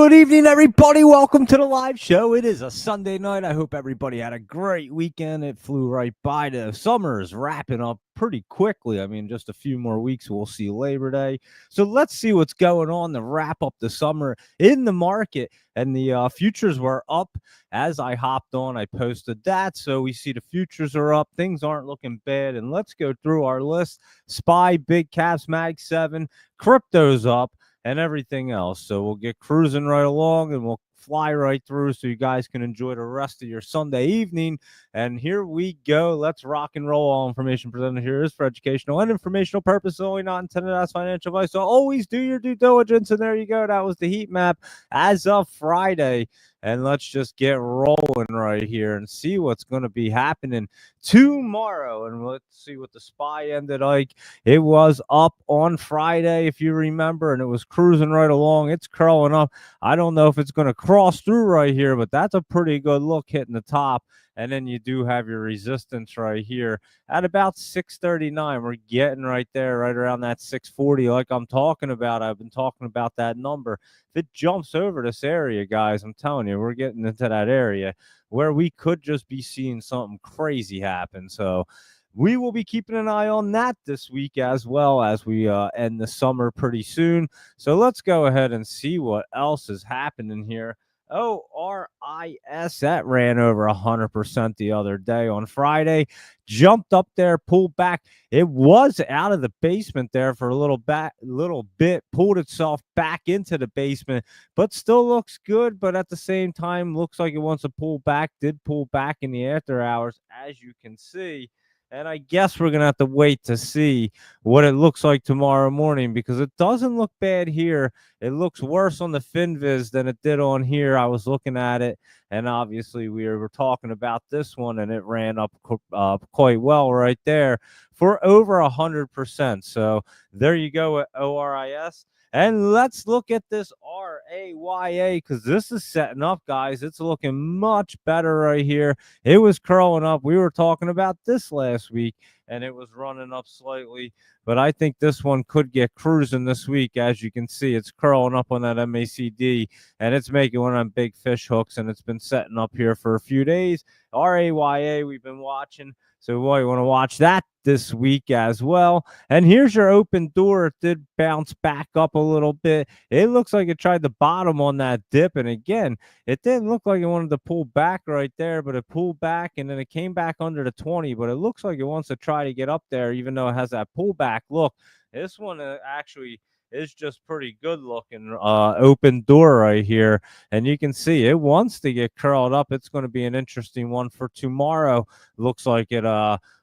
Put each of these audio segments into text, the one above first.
Good evening, everybody. Welcome to the live show. It is a Sunday night. I hope everybody had a great weekend. It flew right by. The summer is wrapping up pretty quickly. I mean, just a few more weeks, we'll see Labor Day. So let's see what's going on to wrap up the summer in the market. And the futures were up as I hopped on. I posted that. So we see the futures are up. Things aren't looking bad. And let's go through our list. SPY, Big Caps, Mag 7, crypto's up, and everything else. So we'll get cruising right along and we'll fly right through so you guys can enjoy the rest of your Sunday evening. And here we go. Let's rock and roll. All information presented here is for educational and informational purposes only, not intended as financial advice. So always do your due diligence. And there you go. That was the heat map as of Friday. And let's just get rolling right here and see what's going to be happening tomorrow. And let's see what the SPY ended like. It was up on Friday, if you remember, and it was cruising right along. It's curling up. I don't know if it's going to cross through right here, but that's a pretty good look hitting the top. And then you do have your resistance right here at about 639. We're getting right there, right around that 640 like I'm talking about. I've been talking about that number. If it jumps over this area, guys, I'm telling you, we're getting into that area where we could just be seeing something crazy happen. So we will be keeping an eye on that this week as well as we end the summer pretty soon. So let's go ahead and see what else is happening here. ORIS, that ran over 100% the other day on Friday. Jumped up there, pulled back. It was out of the basement there for a little bit, pulled itself back into the basement, but still looks good. But at the same time, looks like it wants to pull back. Did pull back in the after hours, as you can see. And I guess we're going to have to wait to see what it looks like tomorrow morning, because it doesn't look bad here. It looks worse on the FinViz than it did on here. I was looking at it, and obviously we were talking about this one, and it ran up quite well right there for over 100%. So there you go at ORIS. And let's look at this RAYA, because this is setting up, guys. It's looking much better right here. It was curling up. We were talking about this last week, and it was running up slightly. But I think this one could get cruising this week. As you can see, it's curling up on that MACD, and it's making one of them big fish hooks, and it's been setting up here for a few days. RAYA, we've been watching. So you want to watch that this week as well. And here's your open door. It did bounce back up a little bit. It looks like it tried to bottom on that dip. And again, it didn't look like it wanted to pull back right there, but it pulled back and then it came back under the 20. But it looks like it wants to try to get up there, even though it has that pullback look. This one actually is just pretty good looking open door right here, and you can see it wants to get curled up. It's going to be an interesting one for tomorrow. Looks like it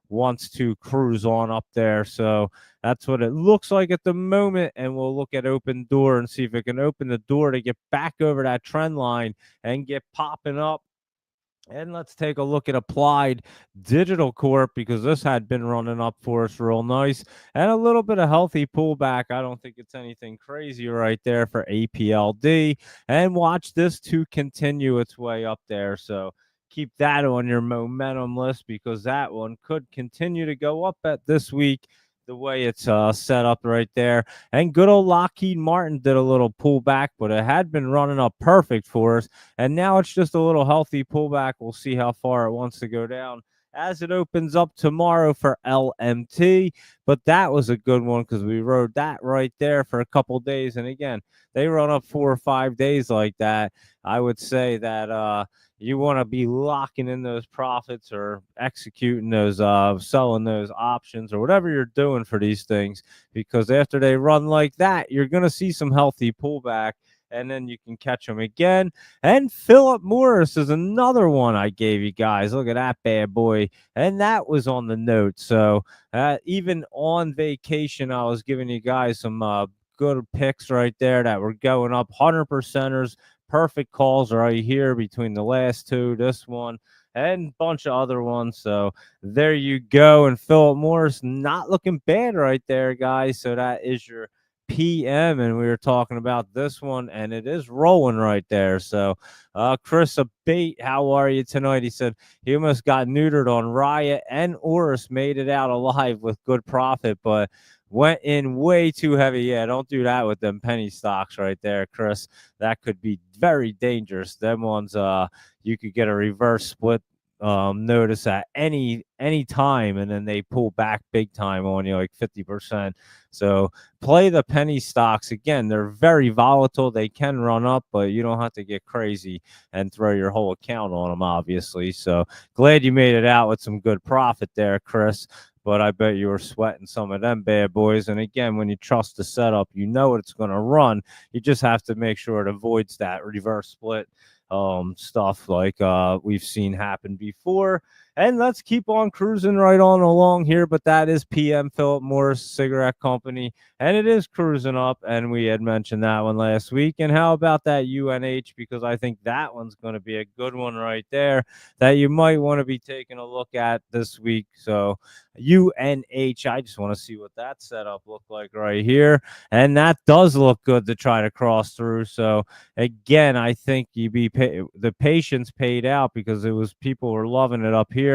wants to cruise on up there, so that's what it looks like at the moment. And we'll look at open door and see if it can open the door to get back over that trend line and get popping up. And let's take a look at Applied Digital Corp, because this had been running up for us real nice and a little bit of healthy pullback. I don't think it's anything crazy right there for APLD. And watch this to continue its way up there. So keep that on your momentum list, because that one could continue to go up at this week the way it's set up right there. And good old Lockheed Martin did a little pullback, but it had been running up perfect for us. And now it's just a little healthy pullback. We'll see how far it wants to go down as it opens up tomorrow for LMT. But that was a good one, because we rode that right there for a couple days. And again, they run up 4 or 5 days like that. I would say that you want to be locking in those profits or executing those, selling those options or whatever you're doing for these things, because after they run like that, you're going to see some healthy pullback, and then you can catch them again. And Philip Morris is another one I gave you guys. Look at that bad boy. And that was on the note. So even on vacation, I was giving you guys some good picks right there that were going up 100%ers. Perfect calls right here between the last two, this one, and a bunch of other ones. So there you go. And Philip Morris not looking bad right there, guys. So that is your PM, and we were talking about this one, and it is rolling right there. So Chris Abate, how are you tonight? He said he almost got neutered on Riot, and Oris made it out alive with good profit, but went in way too heavy. Yeah, don't do that with them penny stocks right there, Chris. That could be very dangerous. Them ones, you could get a reverse split notice at any time, and then they pull back big time on you, like 50%. So play the penny stocks. Again, they're very volatile. They can run up, but you don't have to get crazy and throw your whole account on them, obviously. So glad you made it out with some good profit there, Chris. But I bet you were sweating some of them bad boys. And again, when you trust the setup, you know it's going to run. You just have to make sure it avoids that reverse split stuff like we've seen happen before. And let's keep on cruising right on along here. But that is PM Philip Morris Cigarette Company, and it is cruising up. And we had mentioned that one last week. And how about that UNH? Because I think that one's going to be a good one right there that you might want to be taking a look at this week. So UNH, I just want to see what that setup looked like right here. And that does look good to try to cross through. So again, I think the patience paid out because it was people were loving it up here,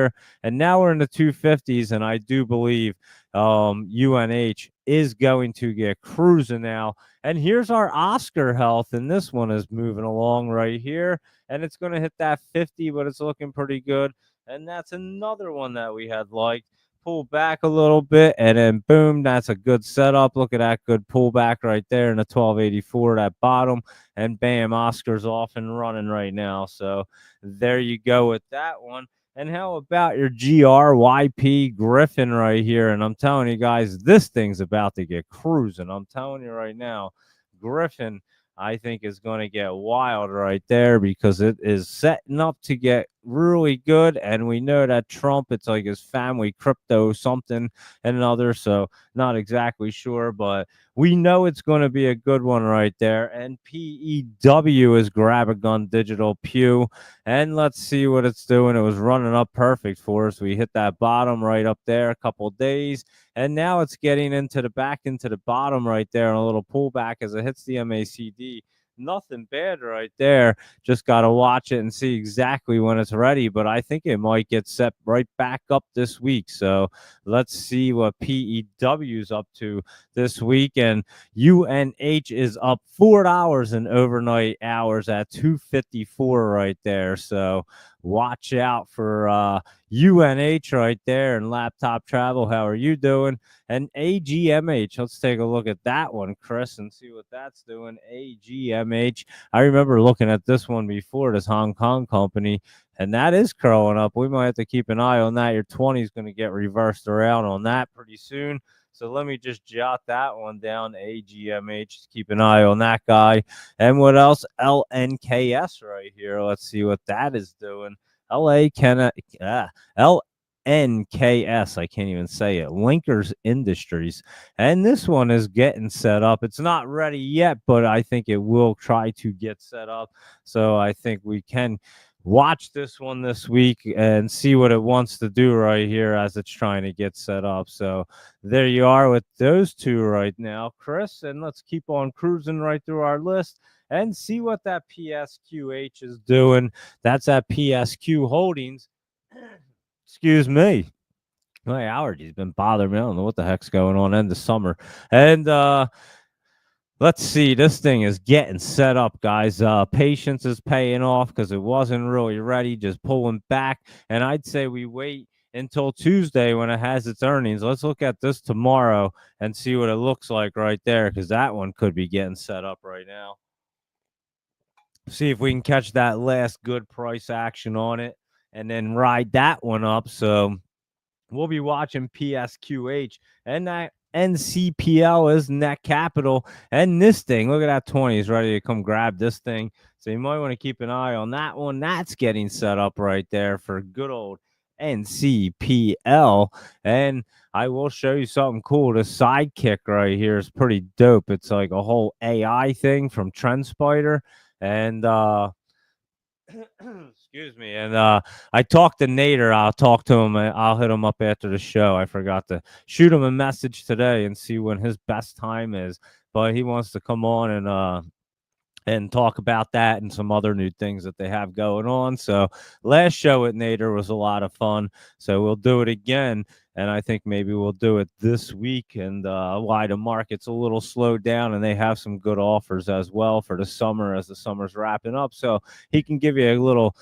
and now we're in the 250s, and I do believe UNH is going to get cruising now. And here's our Oscar Health, and this one is moving along right here, and it's going to hit that 50, but it's looking pretty good. And that's another one that we had liked. Pull back a little bit, and then boom, that's a good setup. Look at that good pullback right there in the 1284, that bottom, and bam, Oscar's off and running right now. So there you go with that one. And how about your GRYP Griffin right here? And I'm telling you guys, this thing's about to get cruising. I'm telling you right now, Griffin, I think, is going to get wild right there because it is setting up to get really good. And we know that Trump, it's like his family crypto something and another. So not exactly sure, but we know it's going to be a good one right there. And PEW is Grab a Gun Digital Pew. And let's see what it's doing. It was running up perfect for us. We hit that bottom right up there a couple days. And now it's getting into the bottom right there and a little pullback as it hits the MACD. Nothing bad right there. Just got to watch it and see exactly when it's ready. But I think it might get set right back up this week. So let's see what PEW's up to this week. And UNH is up $4 in overnight hours at 254 right there. So watch out for UNH right there. And Laptop Travel, how are you doing? And AGMH, let's take a look at that one, Chris, and see what that's doing. AGMH, I remember looking at this one before, this Hong Kong company, and that is curling up. We might have to keep an eye on that. Your 20 is going to get reversed around on that pretty soon. So let me just jot that one down. AGMH, keep an eye on that guy. And what else? LNKS right here. Let's see what that is doing. LNKS, I can't even say it. Linkers Industries. And this one is getting set up. It's not ready yet, but I think it will try to get set up. So I think we can watch this one this week and see what it wants to do right here as it's trying to get set up. So there you are with those two right now, Chris. And let's keep on cruising right through our list and see what that PSQH is doing. That's at PSQ Holdings. Excuse me. My allergies been bothering me. I don't know what the heck's going on in the summer. And let's see. This thing is getting set up, guys. Patience is paying off because it wasn't really ready, just pulling back. And I'd say we wait until Tuesday when it has its earnings. Let's look at this tomorrow and see what it looks like right there, because that one could be getting set up right now. See if we can catch that last good price action on it and then ride that one up. So we'll be watching PSQH, and that NCPL is Net Capital. And this thing, look at that 20 is ready to come grab this thing. So you might want to keep an eye on that one. That's getting set up right there for good old NCPL. And I will show you something cool. The Sidekick right here is pretty dope. It's like a whole AI thing from TrendSpider. And excuse me. And I talked to Nader. I'll talk to him. I'll hit him up after the show. I forgot to shoot him a message today and see when his best time is. But he wants to come on and and talk about that and some other new things that they have going on. So last show with Nader was a lot of fun. So we'll do it again. And I think maybe we'll do it this week. And why the market's a little slowed down, and they have some good offers as well for the summer as the summer's wrapping up. So he can give you a little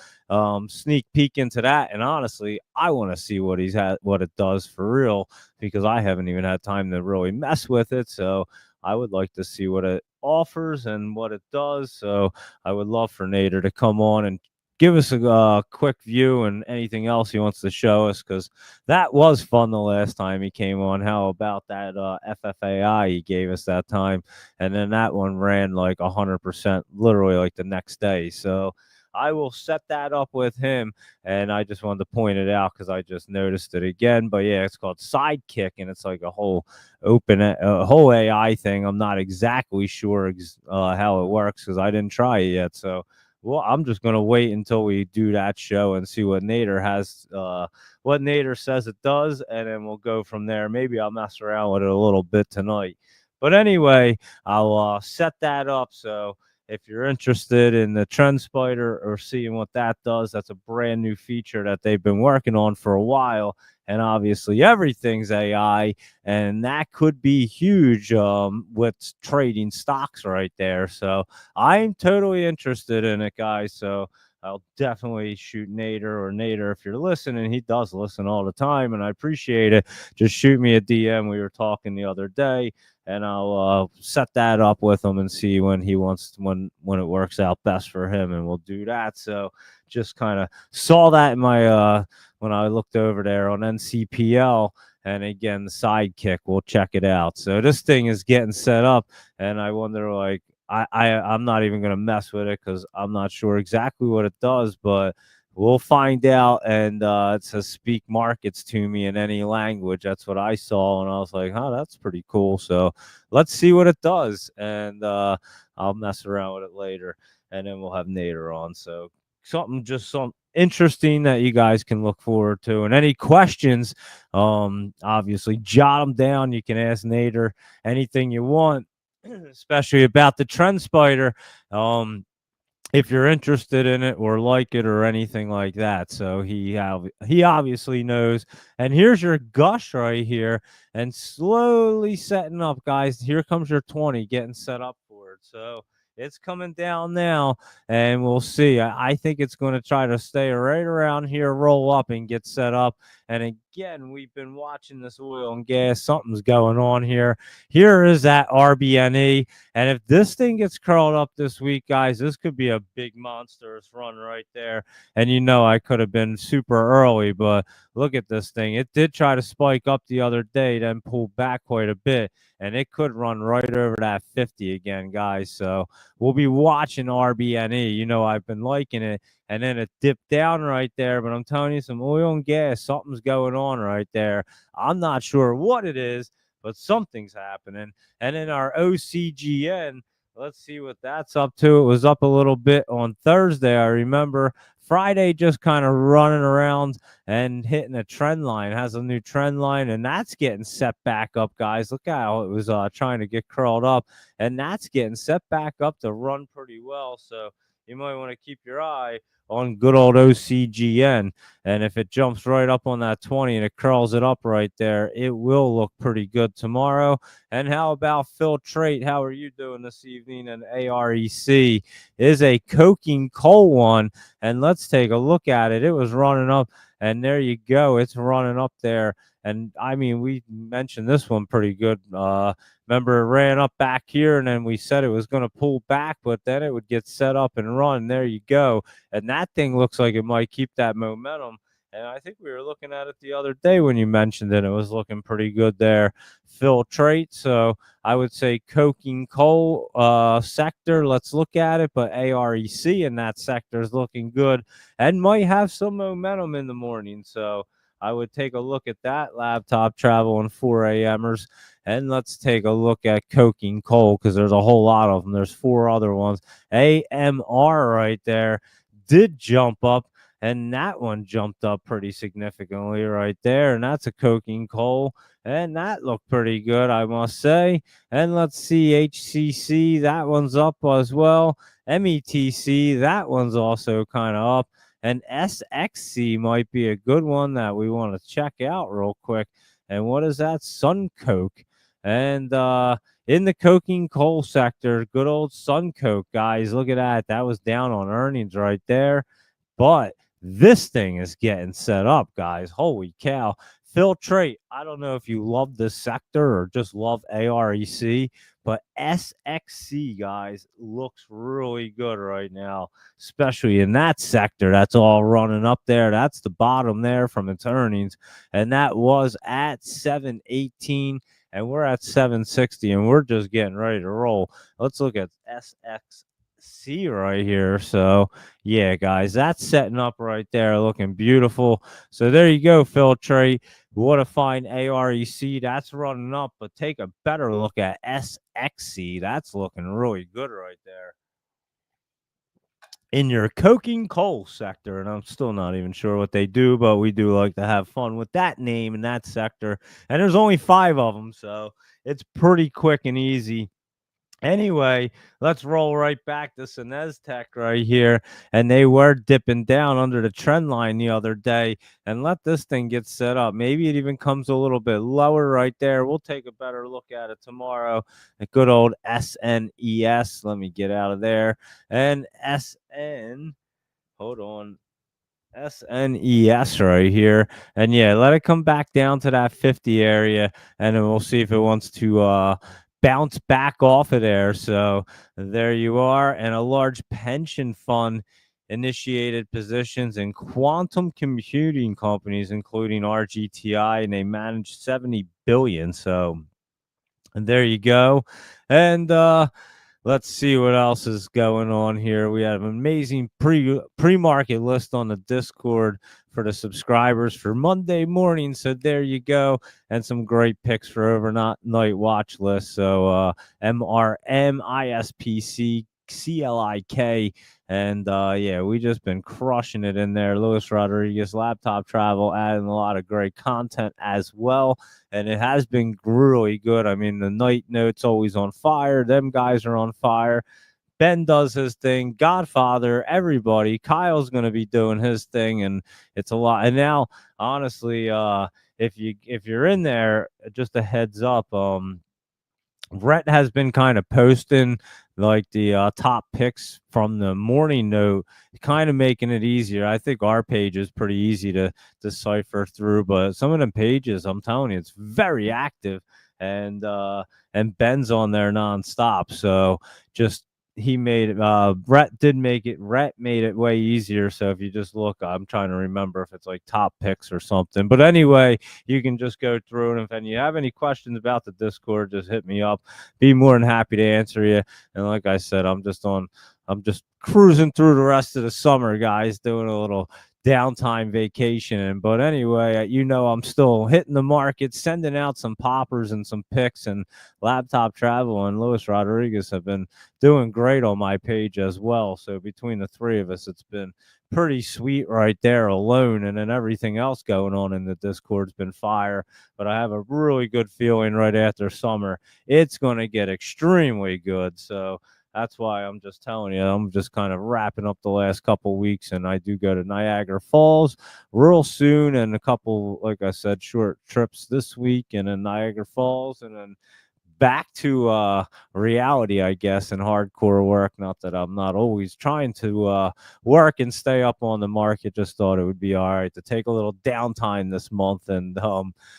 sneak peek into that. And honestly, I want to see what what it does for real, because I haven't even had time to really mess with it. So I would like to see what it offers and what it does. So I would love for Nader to come on and give us a quick view and anything else he wants to show us, because that was fun the last time he came on. How about that FFAI he gave us that time? And then that one ran like 100%, literally like the next day. So I will set that up with him, and I just wanted to point it out because I just noticed it again. But yeah, it's called Sidekick, and it's like a whole whole AI thing. I'm not exactly sure how it works because I didn't try it yet. So, well, I'm just gonna wait until we do that show and see what Nader has, what Nader says it does, and then we'll go from there. Maybe I'll mess around with it a little bit tonight. But anyway, I'll set that up. So if you're interested in the Trend Spider or seeing what that does, that's a brand new feature that they've been working on for a while. And obviously, everything's AI, and that could be huge with trading stocks right there. So I'm totally interested in it, guys. So I'll definitely shoot Nader, or Nader, if you're listening. He does listen all the time, and I appreciate it. Just shoot me a DM. We were talking the other day, and I'll set that up with him and see when he wants when it works out best for him, and we'll do that. So just kind of saw that in my when I looked over there on NCPL. And again, the Sidekick, we'll check it out. So this thing is getting set up, and I wonder, like, I'm not even gonna mess with it because I'm not sure exactly what it does, but we'll find out. And it says speak markets to me in any language. That's what I saw, and I was like, huh, that's pretty cool. So let's see what it does, and I'll mess around with it later, and then we'll have Nader on. So some interesting that you guys can look forward to. And any questions, obviously jot them down. You can ask Nader anything you want, especially about the Trend Spider. If you're interested in it or like it or anything like that. So he obviously knows. And here's your gush right here, and slowly setting up, guys. Here comes your 20 getting set up for it. So it's coming down now, and we'll see. I think it's going to try to stay right around here, roll up, and get set up. And again, we've been watching this oil and gas. Something's going on here. Here is that RBNE. And if this thing gets curled up this week, guys, this could be a big monstrous run right there. And I could have been super early, but look at this thing. It did try to spike up the other day, then pull back quite a bit, and it could run right over that 50 again, guys. So we'll be watching RBNE. I've been liking it, and then it dipped down right there. But I'm telling you, some oil and gas, something's going on right there. I'm not sure what it is, but something's happening. And then our OCGN, let's see what that's up to. It was up a little bit on Thursday, I remember. Friday just kind of running around and hitting a trend line. It has a new trend line, and that's getting set back up, guys. Look how it was trying to get curled up, and that's getting set back up to run pretty well. So you might want to keep your eye on good old OCGN. And if it jumps right up on that 20 and it curls it up right there, it will look pretty good tomorrow. And how about Filtrate? How are you doing this evening? And AREC is a coking coal one. And let's take a look at it. It was running up, and there you go. It's running up there. And I mean, we mentioned this one pretty good. Remember, it ran up back here, and then we said it was going to pull back, but then it would get set up and run. There you go. And that thing looks like it might keep that momentum. And I think we were looking at it the other day when you mentioned it. It was looking pretty good there. Filtrate. So I would say coking coal sector. Let's look at it. But AREC in that sector is looking good and might have some momentum in the morning. So I would take a look at that. Laptop travel and 4 a.m.ers. And let's take a look at coking coal, because there's a whole lot of them. There's 4 other ones. AMR right there did jump up, and that one jumped up pretty significantly right there. And that's a coking coal, and that looked pretty good, I must say. And let's see, HCC, that one's up as well. METC, that one's also kind of up. And SXC might be a good one that we want to check out real quick. And what is that? Suncoke. And in the coking coal sector, good old Suncoke, guys. Look at that. That was down on earnings right there. But this thing is getting set up, guys. Holy cow. Filtrate. I don't know if you love this sector or just love AREC, but SXC, guys, looks really good right now, especially in that sector. That's all running up there. That's the bottom there from its earnings. And that was at 718, and we're at 760, and we're just getting ready to roll. Let's look at SXC right here. So, yeah, guys, that's setting up right there, looking beautiful. So there you go, Filtrate. What a fine AREC. That's running up, but take a better look at SXC. That's looking really good right there in your coking coal sector. And I'm still not even sure what they do, but we do like to have fun with that name in that sector. And there's only 5 of them, so it's pretty quick and easy. Anyway, let's roll right back to SenesTech right here. And they were dipping down under the trend line the other day. And let this thing get set up. Maybe it even comes a little bit lower right there. We'll take a better look at it tomorrow. A good old SNES. Let me get out of there. And SN. Hold on. SNES right here. And yeah, let it come back down to that 50 area. And then we'll see if it wants to bounce back off of there. So there you are. And a large pension fund initiated positions in quantum computing companies, including RGTI, and they manage 70 billion. So, and there you go. And let's see what else is going on here. We have an amazing pre-market list on the Discord for the subscribers for Monday morning. So there you go. And some great picks for overnight watch list. So MRM, ISPC, CLIK. And yeah, we just been crushing it in there. Luis Rodriguez, Laptop Travel, adding a lot of great content as well. And it has been really good. I mean, the night note's always on fire. Them guys are on fire. Ben does his thing. Godfather, everybody. Kyle's going to be doing his thing, and it's a lot. And now, honestly, if you're in there, just a heads up. Rhett has been kind of posting like the top picks from the morning note, kind of making it easier. I think our page is pretty easy to decipher through, but some of them pages, I'm telling you, it's very active, and Ben's on there nonstop. So just he made Rhett made it way easier. So if you just look, I'm trying to remember if it's like top picks or something. But anyway, you can just go through it. And if you have any questions about the Discord, just hit me up. Be more than happy to answer you. And like I said, I'm just cruising through the rest of the summer, guys, doing a little downtime vacation. But anyway, I'm still hitting the market, sending out some poppers and some picks, and Laptop Travel and Luis Rodriguez have been doing great on my page as well. So between the 3 of us, it's been pretty sweet right there alone. And then everything else going on in the Discord's been fire. But I have a really good feeling right after summer, it's going to get extremely good. So that's why I'm just telling you, I'm just kind of wrapping up the last couple weeks, and I do go to Niagara Falls real soon, and a couple, like I said, short trips this week, and then Niagara Falls, and then back to reality, I guess, and hardcore work. Not that I'm not always trying to work and stay up on the market. Just thought it would be all right to take a little downtime this month, and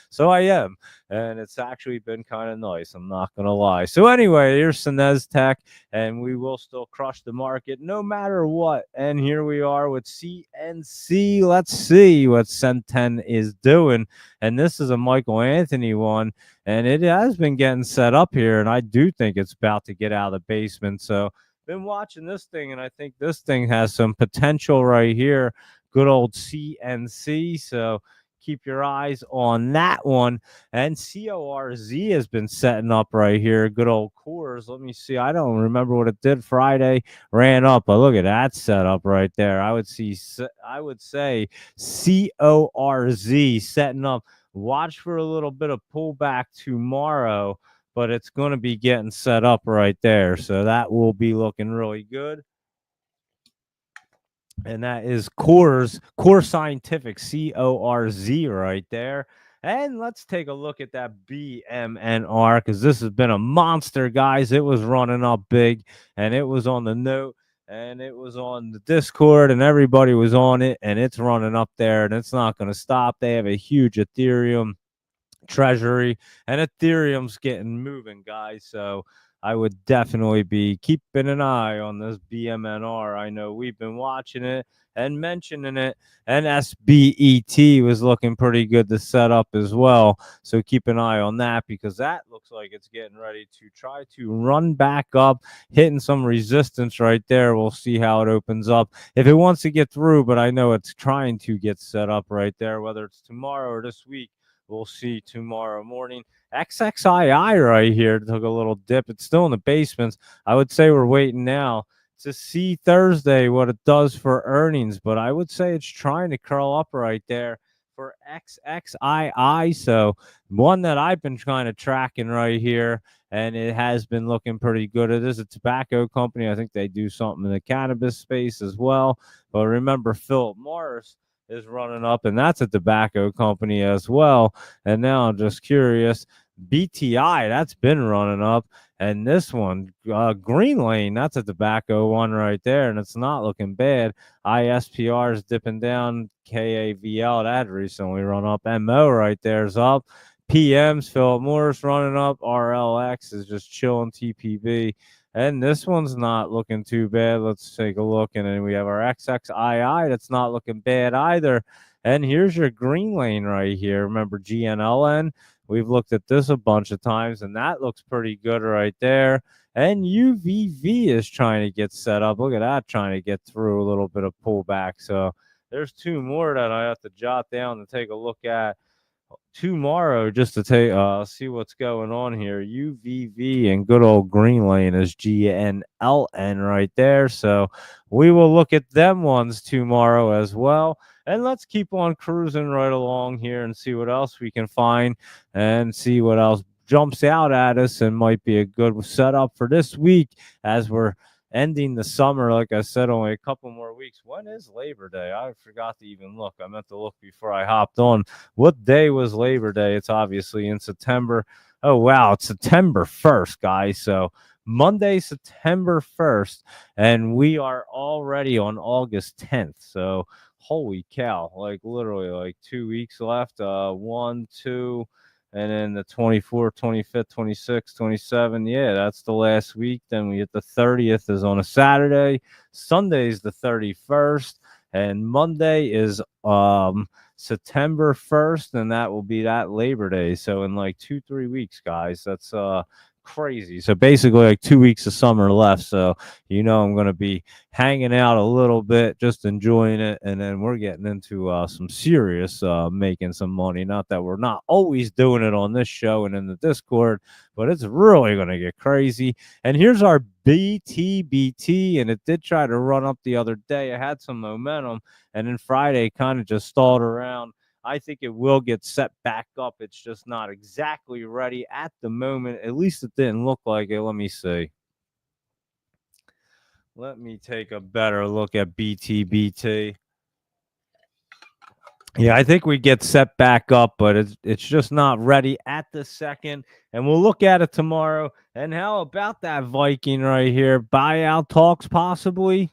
so I am, and it's actually been kind of nice. I'm not gonna lie. So anyway, here's SenesTech, and we will still crush the market no matter what. And here we are with CNC. Let's see what Centen is doing, and this is a Michael Anthony one. And it has been getting set up here, and I do think it's about to get out of the basement. So been watching this thing, and I think this thing has some potential right here. Good old CNC. So keep your eyes on that one. And CORZ has been setting up right here. Good old Coors. Let me see. I don't remember what it did Friday. Ran up, but look at that setup right there. I would say CORZ setting up. Watch for a little bit of pullback tomorrow, but it's going to be getting set up right there. So that will be looking really good. And that is Core Scientific, CORZ right there. And let's take a look at that BMNR, because this has been a monster, guys. It was running up big, and it was on the note, and it was on the Discord, and everybody was on it, and it's running up there, and it's not going to stop. They have a huge Ethereum treasury, and Ethereum's getting moving, guys. So I would definitely be keeping an eye on this BMNR. I know we've been watching it and mentioning it, and SBET was looking pretty good to set up as well. So keep an eye on that, because that looks like it's getting ready to try to run back up, hitting some resistance right there. We'll see how it opens up if it wants to get through, but I know it's trying to get set up right there, whether it's tomorrow or this week. We'll see tomorrow morning. XXII right here took a little dip. It's still in the basements. I would say we're waiting now to see Thursday what it does for earnings, but I would say it's trying to curl up right there for XXII. So one that I've been kind of tracking right here, and it has been looking pretty good. It is a tobacco company. I think they do something in the cannabis space as well. But remember, Philip Morris is running up, and that's a tobacco company as well. And now I'm just curious, BTI, that's been running up, and this one, Green Lane, that's a tobacco one right there, and it's not looking bad. ISPR is dipping down. KAVL, that recently run up. MO right there is up. PM's Philip Morris running up. RLX is just chilling. TPB. And this one's not looking too bad. Let's take a look. And then we have our XXII that's not looking bad either. And here's your Green Lane right here. Remember GNLN? We've looked at this a bunch of times, and that looks pretty good right there. And UVV is trying to get set up. Look at that, trying to get through a little bit of pullback. So there's two more that I have to jot down to take a look at tomorrow, just to take see what's going on here. UVV and good old Green Lane is GNLN right there. So we will look at them ones tomorrow as well. And let's keep on cruising right along here and see what else we can find and see what else jumps out at us and might be a good setup for this week as we're ending the summer. Like I said, only a couple more weeks. When is Labor Day? I forgot to even look. I meant to look before I hopped on. What day was Labor Day? It's obviously in September. Oh, wow. It's September 1st, guys. So Monday, September 1st, and we are already on August 10th. So holy cow, like literally like 2 weeks left. 1, 2, and then the 24th, 25th, 26th, 27th. Yeah, that's the last week. Then we get the 30th is on a Saturday. Sunday is the 31st, and Monday is September 1st, and that will be that Labor Day. So in like 2-3 weeks, guys, that's crazy. So basically like 2 weeks of summer left. So I'm going to be hanging out a little bit, just enjoying it, and then we're getting into some serious making some money. Not that we're not always doing it on this show and in the Discord, but it's really going to get crazy. And here's our BTBT, and it did try to run up the other day. It had some momentum, and then Friday kind of just stalled around. I think it will get set back up. It's just not exactly ready at the moment. At least it didn't look like it. Let me see. Let me take a better look at BTBT. Yeah, I think we get set back up, but it's just not ready at the second. And we'll look at it tomorrow. And how about that Viking right here? Buyout talks possibly.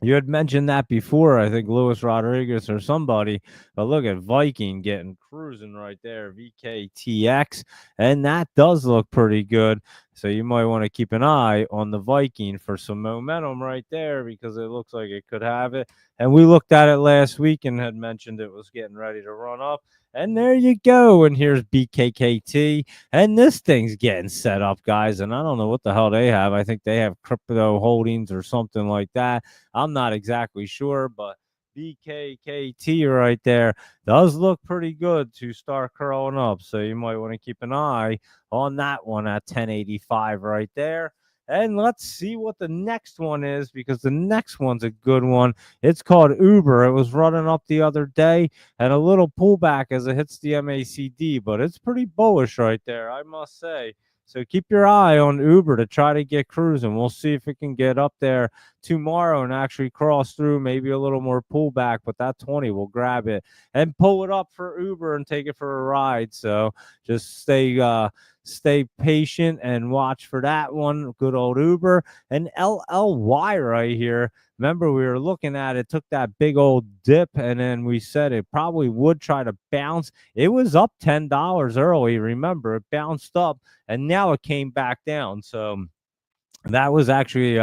You had mentioned that before, I think Luis Rodriguez or somebody. But look at Viking getting cruising right there, VKTX. And that does look pretty good. So you might want to keep an eye on the Viking for some momentum right there, because it looks like it could have it. And we looked at it last week and had mentioned it was getting ready to run up. And there you go. And here's BKKT. And this thing's getting set up, guys. And I don't know what the hell they have. I think they have crypto holdings or something like that. I'm not exactly sure, but BKKT right there does look pretty good to start curling up. So you might want to keep an eye on that one at 1085 right there. And let's see what the next one is, because the next one's a good one. It's called Uber. It was running up the other day and a little pullback as it hits the MACD, but it's pretty bullish right there, I must say. So keep your eye on Uber to try to get cruising. We'll see if it can get up there tomorrow and actually cross through, maybe a little more pullback, but that 20 will grab it and pull it up for Uber and take it for a ride. So just stay patient and watch for that one. Good old Uber. And LLY right here. Remember, we were looking at it, took that big old dip, and then we said it probably would try to bounce. It was up $10 early. Remember, it bounced up and now it came back down. So that was actually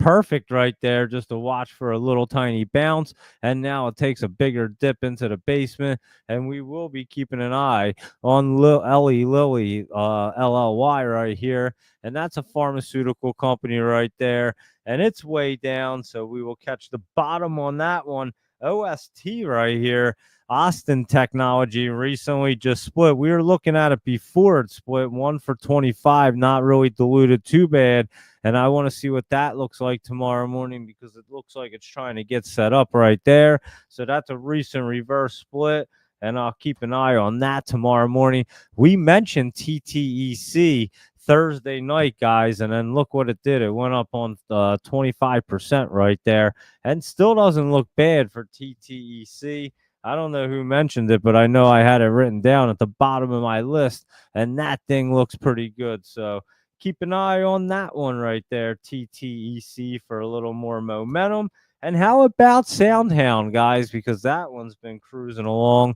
perfect right there, just to watch for a little tiny bounce. And now it takes a bigger dip into the basement. And we will be keeping an eye on Eli Lilly, LLY right here. And that's a pharmaceutical company right there. And it's way down. So we will catch the bottom on that one. OST right here. Austin Technology recently just split. We were looking at it before it split, 1 for 25, not really diluted too bad. And I want to see what that looks like tomorrow morning, because it looks like it's trying to get set up right there. So that's a recent reverse split, and I'll keep an eye on that tomorrow morning. We mentioned TTEC Thursday night, guys, and then look what it did. It went up on 25% right there, and still doesn't look bad for TTEC. I don't know who mentioned it, but I know I had it written down at the bottom of my list, and that thing looks pretty good. So keep an eye on that one right there, TTEC, for a little more momentum. And how about Soundhound, guys? Because that one's been cruising along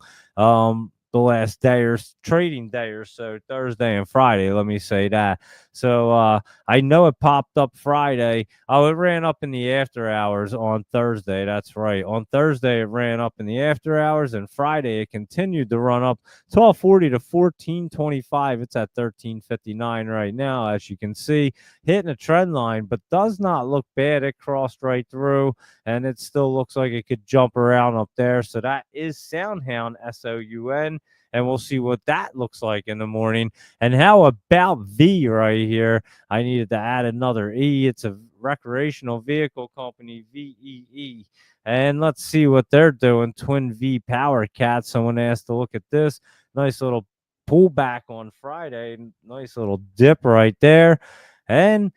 the last day or trading day or so, Thursday and Friday, let me say that. So I know it popped up Friday. Oh, it ran up in the after hours on Thursday. That's right. On Thursday, it ran up in the after hours, and Friday, it continued to run up 1240 to 1425. It's at 1359 right now, as you can see, hitting a trend line, but does not look bad. It crossed right through, and it still looks like it could jump around up there. So that is Soundhound, SOUN. And we'll see what that looks like in the morning. And how about V right here? I needed to add another E. It's a recreational vehicle company, VEE. And let's see what they're doing. Twin V Power Cat. Someone asked to look at this. Nice little pullback on Friday. Nice little dip right there. And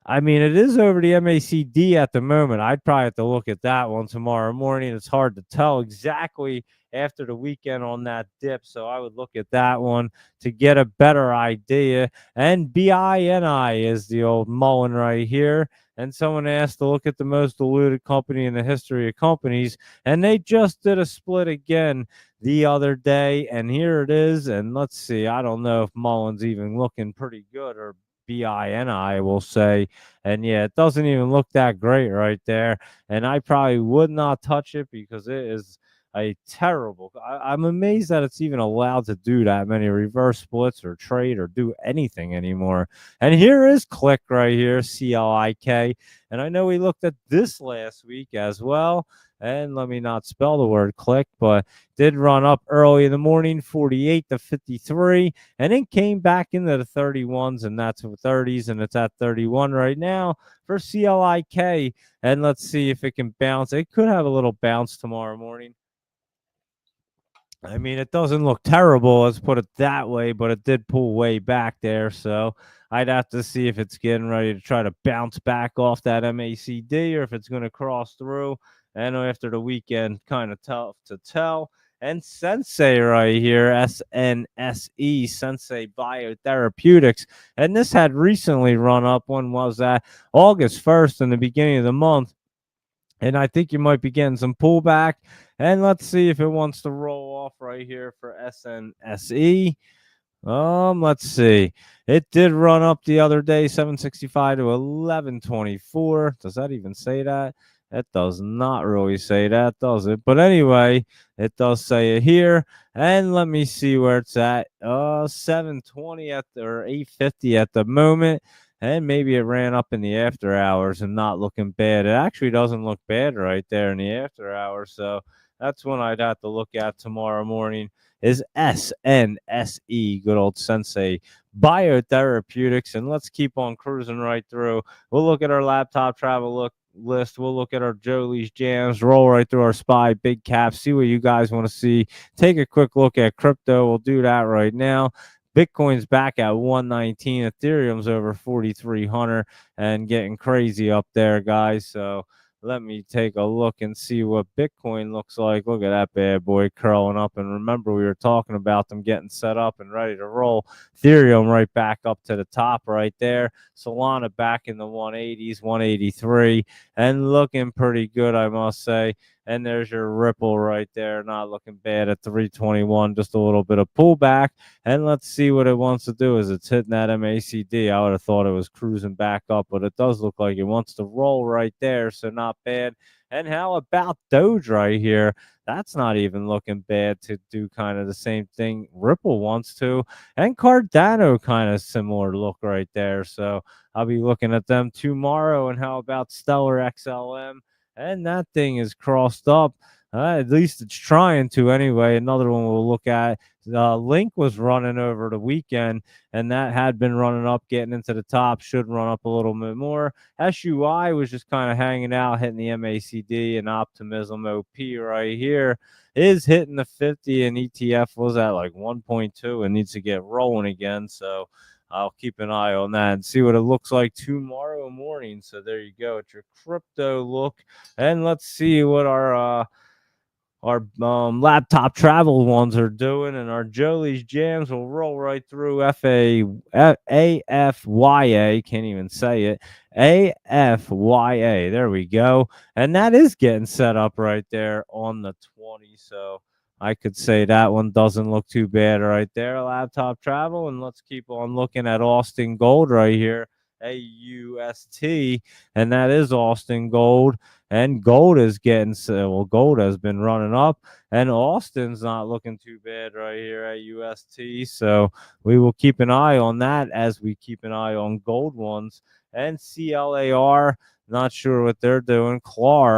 I mean, it is over the MACD at the moment. I'd probably have to look at that one tomorrow morning. It's hard to tell exactly after the weekend on that dip. So I would look at that one to get a better idea. And BINI is the old Mullen right here. And someone asked to look at the most diluted company in the history of companies. And they just did a split again the other day. And here it is. And let's see. I don't know if Mullen's even looking pretty good, or BINI, will say. And yeah, it doesn't even look that great right there. And I probably would not touch it, because it is a terrible. I'm amazed that it's even allowed to do that many reverse splits or trade or do anything anymore. And here is Click right here, CLIK. And I know we looked at this last week as well. And let me not spell the word click, but did run up early in the morning, 48 to 53, and then came back into the 31s, and that's 30s, and it's at 31 right now for CLIK. And let's see if it can bounce. It could have a little bounce tomorrow morning. I mean, it doesn't look terrible, let's put it that way, but it did pull way back there. So I'd have to see if it's getting ready to try to bounce back off that MACD, or if it's going to cross through. And after the weekend, kind of tough to tell. And Sensei right here, SNSE, Sensei Biotherapeutics. And this had recently run up. When was that? August 1st, in the beginning of the month. And I think you might be getting some pullback. And let's see if it wants to roll off right here for SNSE. Let's see. It did run up the other day, 765 to 1124. Does that even say that? It does not really say that, does it? But anyway, it does say it here. And let me see where it's at. 720 at the, or 850 at the moment. and maybe it ran up in the after hours and not looking bad. It actually doesn't look bad right there in the after hours. So that's one I'd have to look at tomorrow morning. Is SNSE, good old Sensei Biotherapeutics. And let's keep on cruising right through. We'll look at our laptop travel list. We'll look at our Jolie's jams, roll right through our SPY big caps, see what you guys want to see. Take a quick look at crypto. We'll do that right now. Bitcoin's back at 119. Ethereum's over 4,300 and getting crazy up there, guys. So let me take a look and see what Bitcoin looks like. Look at that bad boy curling up. And remember, we were talking about them getting set up and ready to roll. Ethereum right back up to the top right there. Solana back in the 180s, 183, and looking pretty good, I must say. And there's your Ripple right there, not looking bad at 321, just a little bit of pullback. And let's see what it wants to do as it's hitting that MACD. I would have thought it was cruising back up, but it does look like it wants to roll right there, so not bad. And how about Doge right here? That's not even looking bad to do kind of the same thing Ripple wants to. And Cardano kind of similar look right there. So I'll be looking at them tomorrow. And how about Stellar XLM? And that thing is crossed up. At least it's trying to anyway. Another one we'll look at. Link was running over the weekend, and that had been running up, getting into the top. Should run up a little bit more. SUI was just kind of hanging out, hitting the MACD, and Optimism OP right here is hitting the 50, and ETF was at like 1.2 and needs to get rolling again. So I'll keep an eye on that and see what it looks like tomorrow morning. So there you go. It's your crypto look. And let's see what our laptop travel ones are doing, and our Jolie's jams will roll right through. AFYA, can't even say it. AFYA, there we go. And that is getting set up right there on the 20. So I could say that one doesn't look too bad right there. Laptop travel, and let's keep on looking at Austin Gold right here. AUST, and that is Austin Gold. And gold is getting, well, gold has been running up, and Austin's not looking too bad right here at UST. So we will keep an eye on that as we keep an eye on gold ones. And CLAR, not sure what they're doing. Claris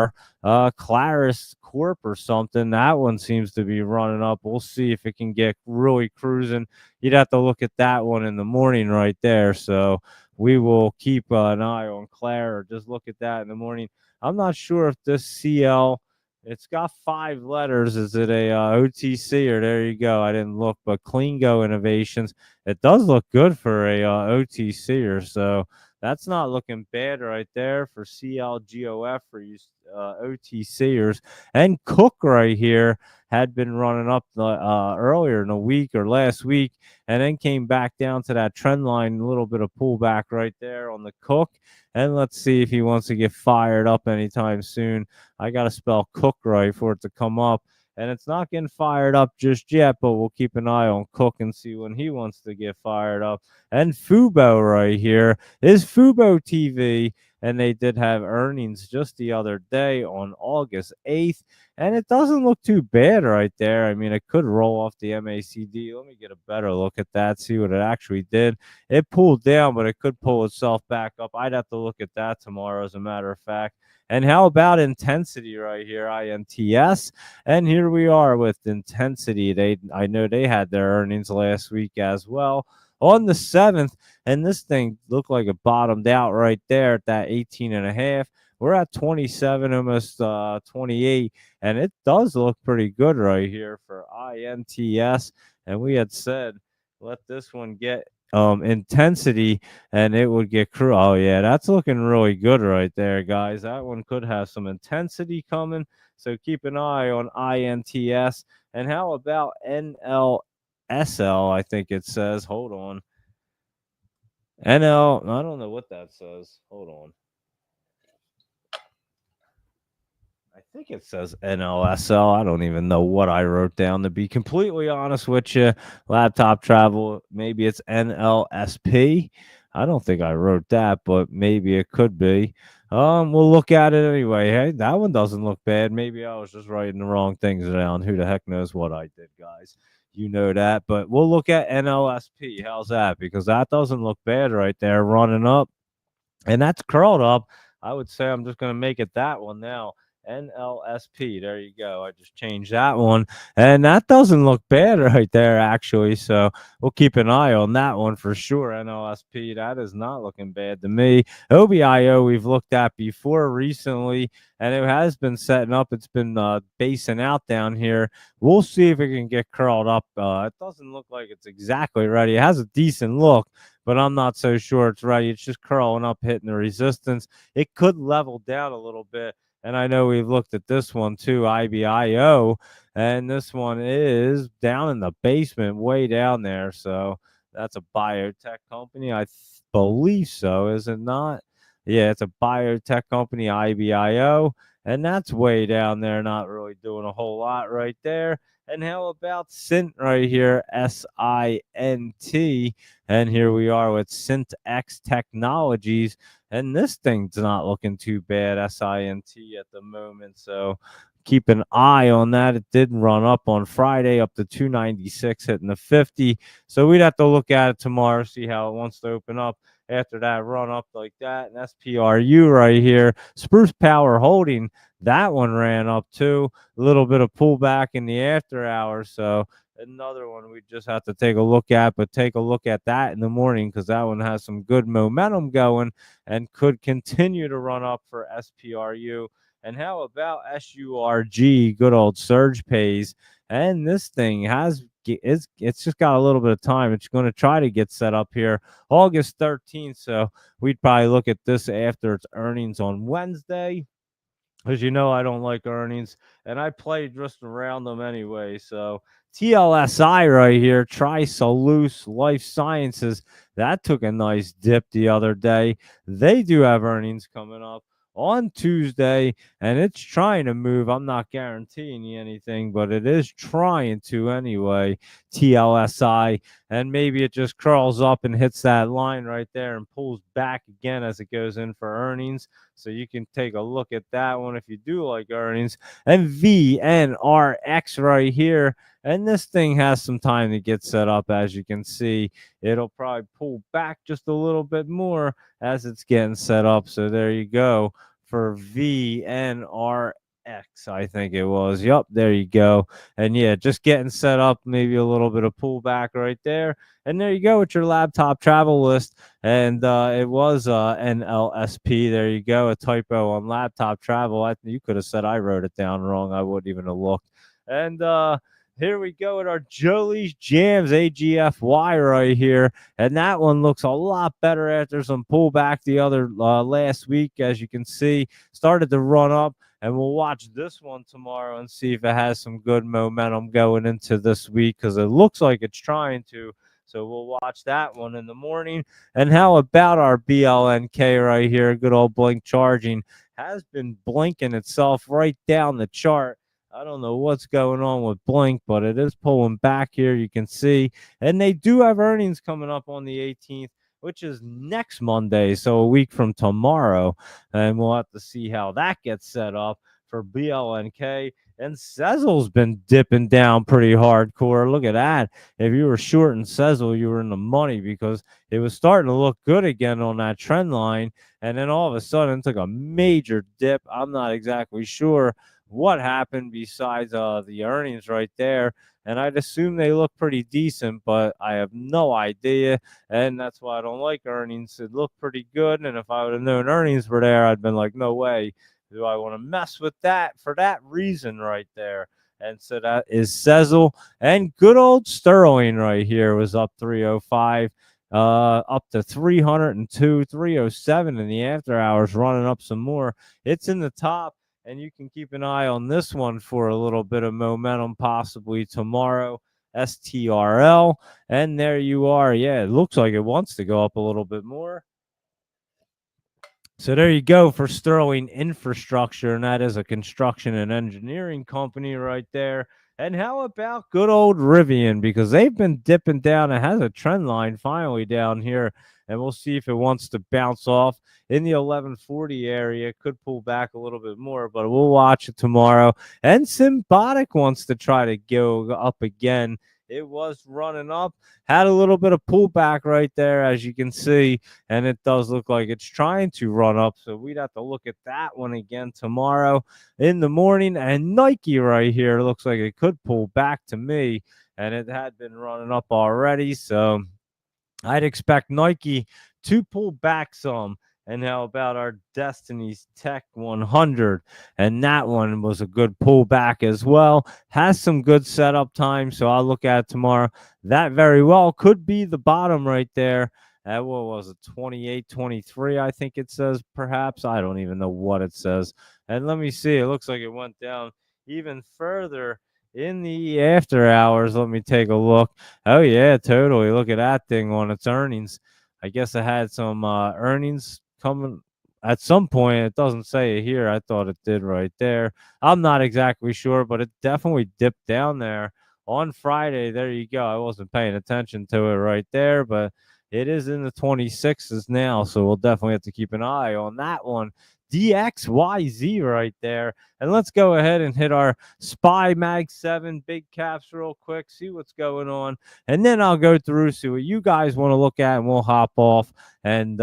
Corp or something. That one seems to be running up. We'll see if it can get really cruising. You'd have to look at that one in the morning right there. So we will keep an eye on Claire, or just look at that in the morning. I'm not sure if this CL, it's got 5 letters. Is it a OTC, or there you go? I didn't look, but CleanGo Innovations. It does look good for a OTC, or so. That's not looking bad right there for CLGOF for you OTCers. And Cook right here had been running up earlier in the week or last week, and then came back down to that trend line, a little bit of pullback right there on the Cook. And let's see if he wants to get fired up anytime soon. I got to spell Cook right for it to come up. And it's not getting fired up just yet, but we'll keep an eye on Cook and see when he wants to get fired up. And Fubo right here is Fubo TV, and they did have earnings just the other day on August 8th, and it doesn't look too bad right there. I mean, it could roll off the MACD. Let me get a better look at that, see what it actually did. It pulled down, but it could pull itself back up. I'd have to look at that tomorrow, as a matter of fact. And how about Intensity right here, INTS? And here we are with Intensity. I know they had their earnings last week as well on the 7th, and this thing looked like it bottomed out right there at that 18.5. We're at 27, almost 28, and it does look pretty good right here for INTS. And we had said, let this one get Intensity, and it would get crew. Oh yeah, that's looking really good right there, guys. That one could have some intensity coming, so keep an eye on INTS. And how about NLSL? I think it says, hold on, NL, I don't know what that says, hold on. I think it says NLSL. I don't even know what I wrote down, to be completely honest with you. Laptop travel, maybe it's NLSP. I don't think I wrote that, but maybe it could be. We'll look at it anyway. Hey, that one doesn't look bad. Maybe I was just writing the wrong things down. Who the heck knows what I did, guys? You know that. But we'll look at NLSP. How's that? Because that doesn't look bad right there, running up. And that's curled up. I would say I'm just going to make it that one now. NLSP. There you go. I just changed that one. And that doesn't look bad right there, actually. So we'll keep an eye on that one for sure. NLSP. That is not looking bad to me. OBIO, we've looked at before recently, and it has been setting up. It's been basing out down here. We'll see if it can get curled up. It doesn't look like it's exactly ready. It has a decent look, but I'm not so sure it's ready. It's just curling up, hitting the resistance. It could level down a little bit. And I know we've looked at this one too, IBIO, and this one is down in the basement, way down there. So that's a biotech company. Believe so, is it not? Yeah, it's a biotech company, IBIO, and that's way down there, not really doing a whole lot right there. And how about Sint right here, SINT? And here we are with SintX Technologies. And this thing's not looking too bad, SINT at the moment. So keep an eye on that. It did run up on Friday up to 296, hitting the 50. So we'd have to look at it tomorrow, see how it wants to open up after that run up like that. And SPRU right here, Spruce Power Holding, that one ran up too. A little bit of pullback in the after hours. So another one we just have to take a look at, but take a look at that in the morning because that one has some good momentum going and could continue to run up for SPRU. And how about SURG, good old Surge Pays? And this thing it's just got a little bit of time. It's going to try to get set up here August 13th. So we'd probably look at this after its earnings on Wednesday. As you know, I don't like earnings, and I play just around them anyway. So TLSI right here, Trisolus Life Sciences, that took a nice dip the other day. They do have earnings coming up on Tuesday, and it's trying to move. I'm not guaranteeing you anything, but it is trying to anyway. TLSI, and maybe it just curls up and hits that line right there and pulls back again as it goes in for earnings. So you can take a look at that one if you do like earnings. And VNRX right here. And this thing has some time to get set up, as you can see. It'll probably pull back just a little bit more as it's getting set up. So there you go for VNRX. I think it was. Yup, there you go. And yeah, just getting set up, maybe a little bit of pullback right there. And there you go with your laptop travel list. And it was NLSP. There you go, a typo on laptop travel. You could have said I wrote it down wrong. I wouldn't even have looked. And here we go with our Jolie's Jams AGFY right here. And that one looks a lot better after some pullback the other last week. As you can see, started to run up. And we'll watch this one tomorrow and see if it has some good momentum going into this week because it looks like it's trying to. So we'll watch that one in the morning. And how about our BLNK right here? Good old Blink Charging has been blinking itself right down the chart. I don't know what's going on with Blink, but it is pulling back here. You can see. And they do have earnings coming up on the 18th, which is next Monday, so a week from tomorrow. And we'll have to see how that gets set up for BLNK. And Sezzle's been dipping down pretty hardcore. Look at that. If you were shorting Sezzle, you were in the money because it was starting to look good again on that trend line. And then all of a sudden, it took a major dip. I'm not exactly sure what happened besides the earnings right there. And I'd assume they look pretty decent, but I have no idea. And that's why I don't like earnings. It looked pretty good. And if I would have known earnings were there, I'd been like, no way do I want to mess with that for that reason right there. And so that is Sezzle. And good old Sterling right here was up 305. Up to 302, 307 in the after hours, running up some more. It's in the top. And you can keep an eye on this one for a little bit of momentum possibly tomorrow. STRL. And there you are. Yeah, it looks like it wants to go up a little bit more. So there you go for Sterling Infrastructure, and that is a construction and engineering company right there. And how about good old Rivian? Because they've been dipping down. It has a trend line finally down here, and we'll see if it wants to bounce off in the 1140 area. It could pull back a little bit more, but we'll watch it tomorrow. And Symbotic wants to try to go up again it was running up, had a little bit of pullback right there, as you can see, and it does look like it's trying to run up. So we'd have to look at that one again tomorrow in the morning. And Nike right here looks like it could pull back to me, and it had been running up already. So I'd expect Nike to pull back some. And how about our Destiny's Tech 100? And that one was a good pullback as well. Has some good setup time, so I'll look at it tomorrow. That very well could be the bottom right there. At what was it, 28.23? I think it says, perhaps. I don't even know what it says. And let me see. It looks like it went down even further in the after hours. Let me take a look. Oh yeah, totally. Look at that thing on its earnings. I guess it had some earnings coming at some point. It doesn't say it here. I thought it did right there. I'm not exactly sure, but it definitely dipped down there on Friday. There you go. I wasn't paying attention to it right there, but it is in the 26s now, so we'll definitely have to keep an eye on that one. DXYZ right there. And let's go ahead and hit our SPY Mag 7 big caps real quick, see what's going on. And then I'll go through, see what you guys want to look at, and we'll hop off and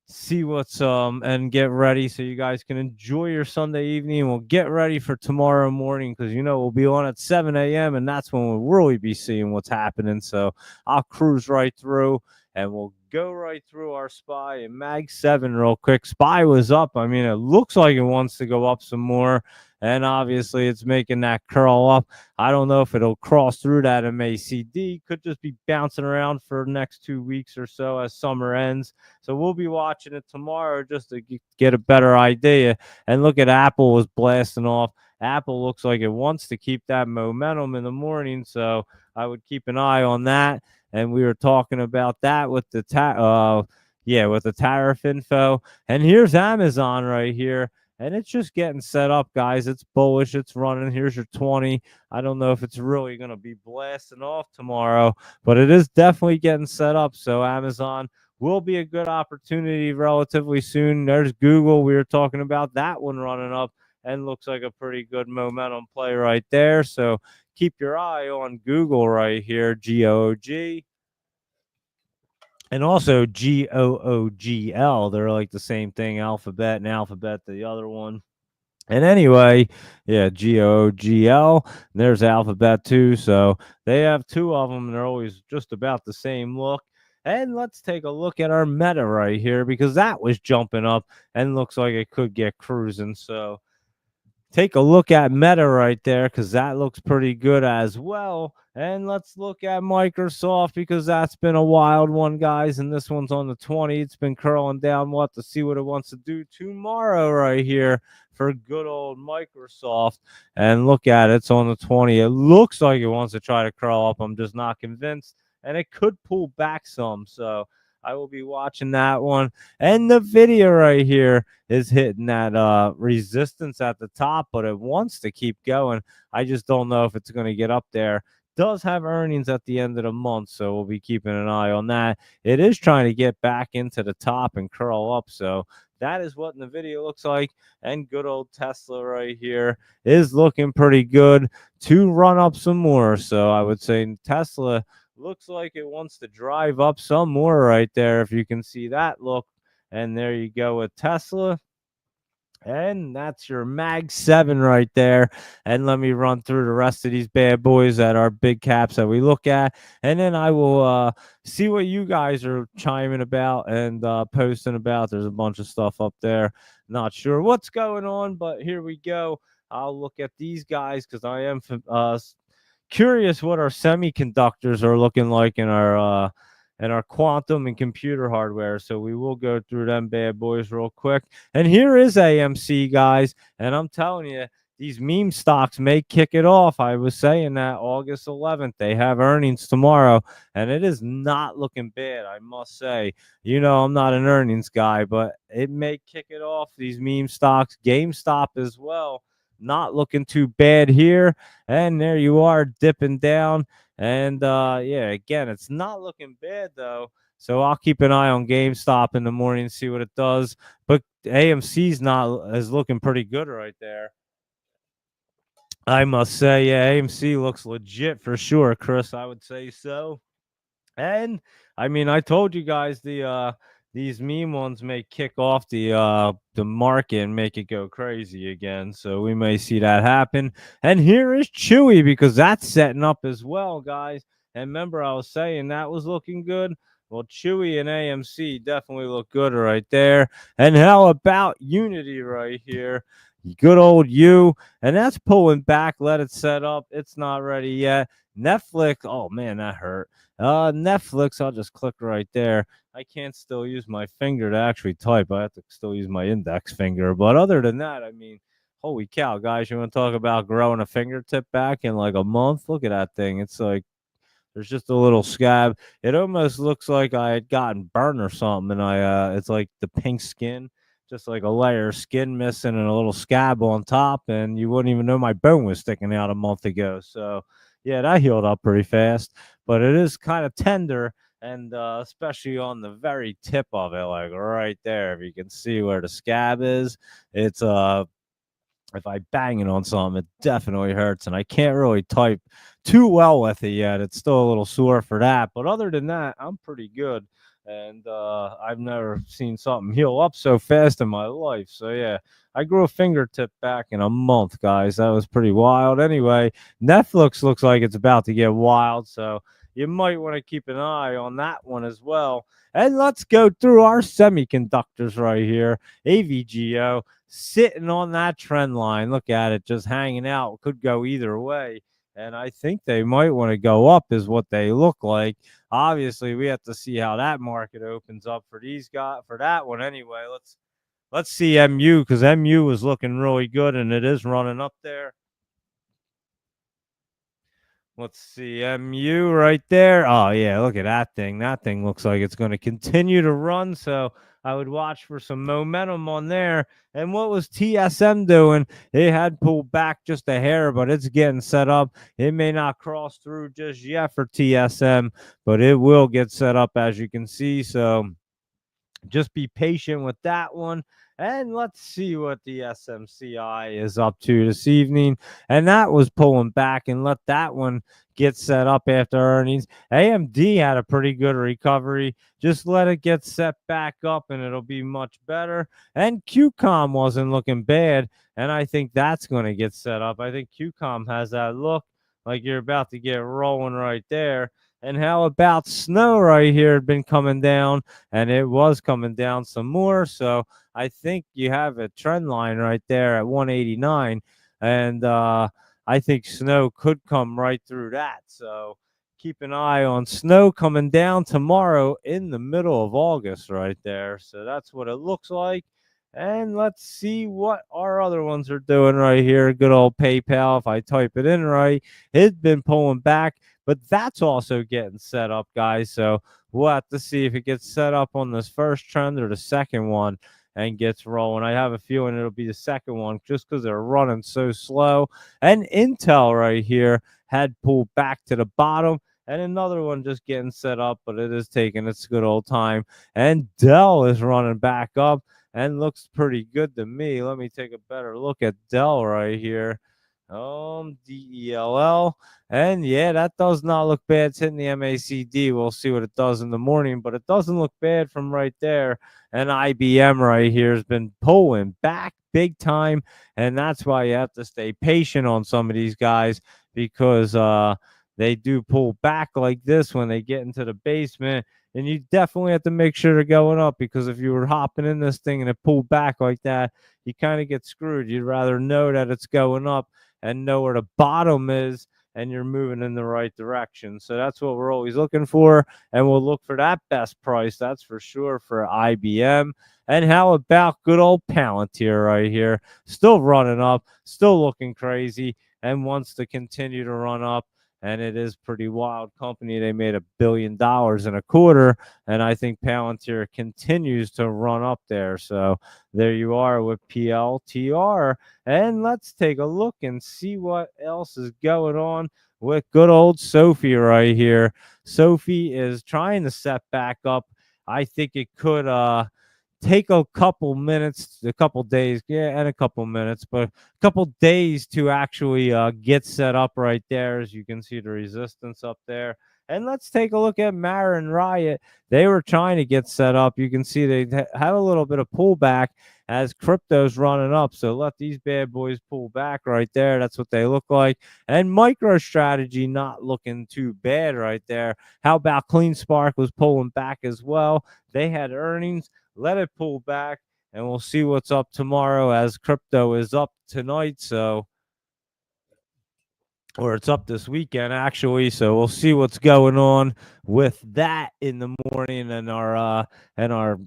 see what's and get ready so you guys can enjoy your Sunday evening. And we'll get ready for tomorrow morning, because we'll be on at 7 a.m. and that's when we'll really be seeing what's happening. So I'll cruise right through and we'll go right through our SPY and Mag 7 real quick. SPY was up. I mean, it looks like it wants to go up some more, and obviously it's making that curl up. I don't know if it'll cross through that MACD. Could just be bouncing around for the next 2 weeks or so as summer ends. So we'll be watching it tomorrow just to get a better idea. And look at Apple was blasting off. Apple looks like it wants to keep that momentum in the morning, so I would keep an eye on that. And we were talking about that with the with the tariff info. And here's Amazon right here. And it's just getting set up, guys. It's bullish. It's running. Here's your 20. I don't know if it's really going to be blasting off tomorrow, but it is definitely getting set up. So Amazon will be a good opportunity relatively soon. There's Google. We were talking about that one running up and looks like a pretty good momentum play right there. So keep your eye on Google right here, GOOG. And also GOOGL. They're like the same thing, Alphabet and Alphabet, the other one. And anyway, yeah, GOOGL. There's Alphabet too. So they have two of them, and they're always just about the same look. And let's take a look at our Meta right here, because that was jumping up and looks like it could get cruising. So take a look at Meta right there, because that looks pretty good as well. And let's look at Microsoft, because that's been a wild one, guys. And this one's on the 20. It's been curling down. We'll have to see what it wants to do tomorrow right here for good old Microsoft. And look at it. It's on the 20. It looks like it wants to try to curl up. I'm just not convinced. And it could pull back some. So I will be watching that one. And the video right here is hitting that resistance at the top, but it wants to keep going. I just don't know if it's going to get up there. Does have earnings at the end of the month, so we'll be keeping an eye on that. It is trying to get back into the top and curl up, so that is what the video looks like. And good old Tesla right here is looking pretty good to run up some more. So I would say Tesla looks like it wants to drive up some more right there, if you can see that look. And there you go with Tesla. And that's your Mag 7 right there. And let me run through the rest of these bad boys that are big caps that we look at. And then I will see what you guys are chiming about and posting about. There's a bunch of stuff up there. Not sure what's going on, but here we go. I'll look at these guys, because I am curious what our semiconductors are looking like in our quantum and computer hardware. So we will go through them bad boys real quick. And here is AMC, guys. And I'm telling you, these meme stocks may kick it off. I was saying that August 11th, they have earnings tomorrow, and it is not looking bad, I must say. I'm not an earnings guy, but it may kick it off. These meme stocks, GameStop as well, not looking too bad here. And there you are, dipping down. And again, it's not looking bad though. So I'll keep an eye on GameStop in the morning and see what it does. But AMC's is looking pretty good right there. I must say, yeah, AMC looks legit for sure, Chris. I would say so. And I mean, I told you guys these meme ones may kick off the market and make it go crazy again. So we may see that happen. And here is Chewy because that's setting up as well, guys. And remember, I was saying that was looking good. Well, Chewy and AMC definitely look good right there. And how about Unity right here? Good old you. And that's pulling back. Let it set up. It's not ready yet. Netflix. Oh man, that hurt. Netflix, I'll just click right there. I can't still use my finger to actually type. I have to still use my index finger. But other than that, I mean, holy cow, guys, you want to talk about growing a fingertip back in like a month? Look at that thing. It's like there's just a little scab. It almost looks like I had gotten burned or something, and it's like the pink skin, just like a layer of skin missing and a little scab on top, and you wouldn't even know my bone was sticking out a month ago. So, yeah, that healed up pretty fast, but it is kind of tender, and especially on the very tip of it, like right there, if you can see where the scab is, it's if I bang it on something, it definitely hurts. And I can't really type too well with it yet. It's still a little sore for that. But other than that, I'm pretty good. And I've never seen something heal up so fast in my life. So, yeah, I grew a fingertip back in a month, guys. That was pretty wild. Anyway, Netflix looks like it's about to get wild. So, you might want to keep an eye on that one as well. And let's go through our semiconductors right here. AVGO sitting on that trend line. Look at it, just hanging out. Could go either way. And I think they might want to go up, is what they look like. Obviously, we have to see how that market opens up for these guys for that one anyway. Let's see MU because MU was looking really good and it is running up there. Let's see, MU right there. Oh, yeah, look at that thing. That thing looks like it's going to continue to run. So I would watch for some momentum on there. And what was TSM doing? It had pulled back just a hair, but it's getting set up. It may not cross through just yet for TSM, but it will get set up, as you can see. So just be patient with that one. And let's see what the SMCI is up to this evening. And that was pulling back, and let that one get set up after earnings. AMD had a pretty good recovery. Just let it get set back up and it'll be much better. And QCOM wasn't looking bad. And I think that's going to get set up. I think QCOM has that look like you're about to get rolling right there. And how about snow right here had been coming down, and it was coming down some more. So I think you have a trend line right there at 189, and I think snow could come right through that. So keep an eye on snow coming down tomorrow in the middle of August right there. So that's what it looks like. And let's see what our other ones are doing right here. Good old PayPal. If I type it in right, it's been pulling back, but that's also getting set up, guys. So we'll have to see if it gets set up on this first trend or the second one and gets rolling. I have a feeling it'll be the second one just because they're running so slow. And Intel right here had pulled back to the bottom. And another one just getting set up, but it is taking its good old time. And Dell is running back up and looks pretty good to me. Let me take a better look at Dell right here. DELL. And yeah, that does not look bad. It's hitting the MACD. We'll see what it does in the morning, but it doesn't look bad from right there. And IBM right here has been pulling back big time. And that's why you have to stay patient on some of these guys because they do pull back like this when they get into the basement. And you definitely have to make sure they're going up because if you were hopping in this thing and it pulled back like that, you kind of get screwed. You'd rather know that it's going up and know where the bottom is and you're moving in the right direction. So that's what we're always looking for. And we'll look for that best price. That's for sure for IBM. And how about good old Palantir right here? Still running up, still looking crazy, and wants to continue to run up. And it is pretty wild company. They made $1 billion in a quarter, and I think Palantir continues to run up there. So there you are with PLTR. And let's take a look and see what else is going on with good old Sophie right here. Sophie is trying to set back up. I think it could take a couple minutes, a couple days, and a couple minutes, but a couple days to actually get set up right there. As you can see the resistance up there. And let's take a look at Marin Riot. They were trying to get set up. You can see they have a little bit of pullback as crypto's running up. So let these bad boys pull back right there. That's what they look like. And MicroStrategy not looking too bad right there. How about CleanSpark was pulling back as well? They had earnings. Let it pull back, and we'll see what's up tomorrow as crypto is up tonight. So, or it's up this weekend actually. So we'll see what's going on with that in the morning and our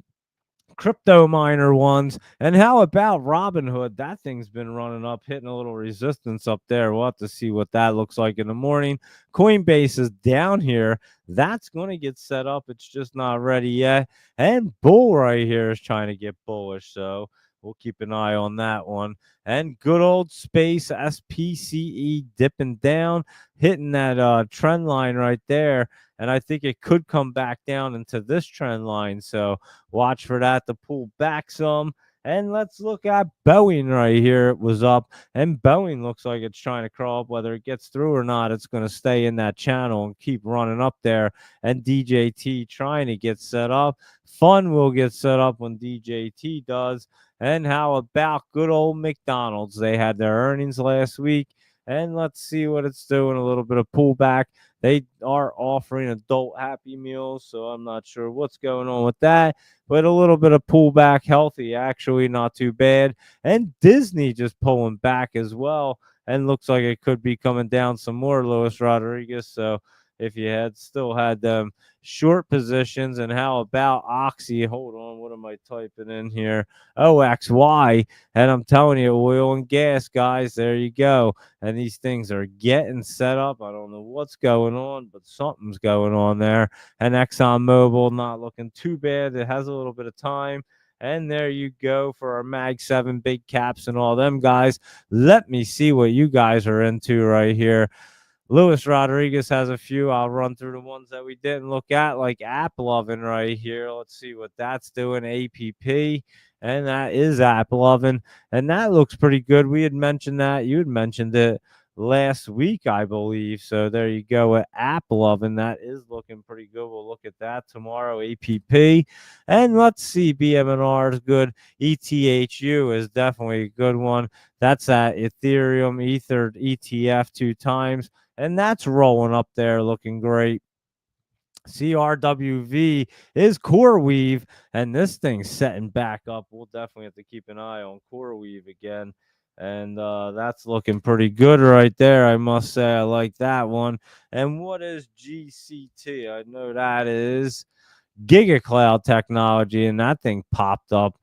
crypto miner ones. And how about Robinhood? That thing's been running up, hitting a little resistance up there. We'll have to see what that looks like in the morning. Coinbase is down here. That's going to get set up. It's just not ready yet. And Bull right here is trying to get bullish. So we'll keep an eye on that one. And good old Space SPCE dipping down, hitting that trend line right there. And I think it could come back down into this trend line. So watch for that to pull back some. And let's look at Boeing right here. It was up, and Boeing looks like it's trying to crawl up. Whether it gets through or not, it's going to stay in that channel and keep running up there. And DJT trying to get set up. Fun will get set up when DJT does. And how about good old McDonald's? They had their earnings last week. And let's see what it's doing. A little bit of pullback. They are offering adult Happy Meals, so I'm not sure what's going on with that. But a little bit of pullback, healthy, actually, not too bad. And Disney just pulling back as well. And looks like it could be coming down some more, Luis Rodriguez. So if you had still had them short positions. And how about Oxy? Hold on, what am I typing in here? OXY. And I'm telling you, oil and gas, guys, there you go. And these things are getting set up. I don't know what's going on, but something's going on there. And ExxonMobil not looking too bad. It has a little bit of time. And there you go for our Mag 7 big caps and all them guys. Let me see what you guys are into right here. Luis Rodriguez has a few. I'll run through the ones that we didn't look at, like AppLovin right here. Let's see what that's doing. APP. And that is AppLovin. And that looks pretty good. We had mentioned that. You had mentioned it last week, I believe. So there you go with AppLovin. That is looking pretty good. We'll look at that tomorrow. APP. And let's see. BMNR is good. ETHU is definitely a good one. That's that Ethereum Ether ETF 2 times. And that's rolling up there looking great. CRWV is CoreWeave, and this thing's setting back up. We'll definitely have to keep an eye on CoreWeave again. And that's looking pretty good right there, I must say. I like that one. And what is GCT? I know that is GigaCloud Technology, and that thing popped up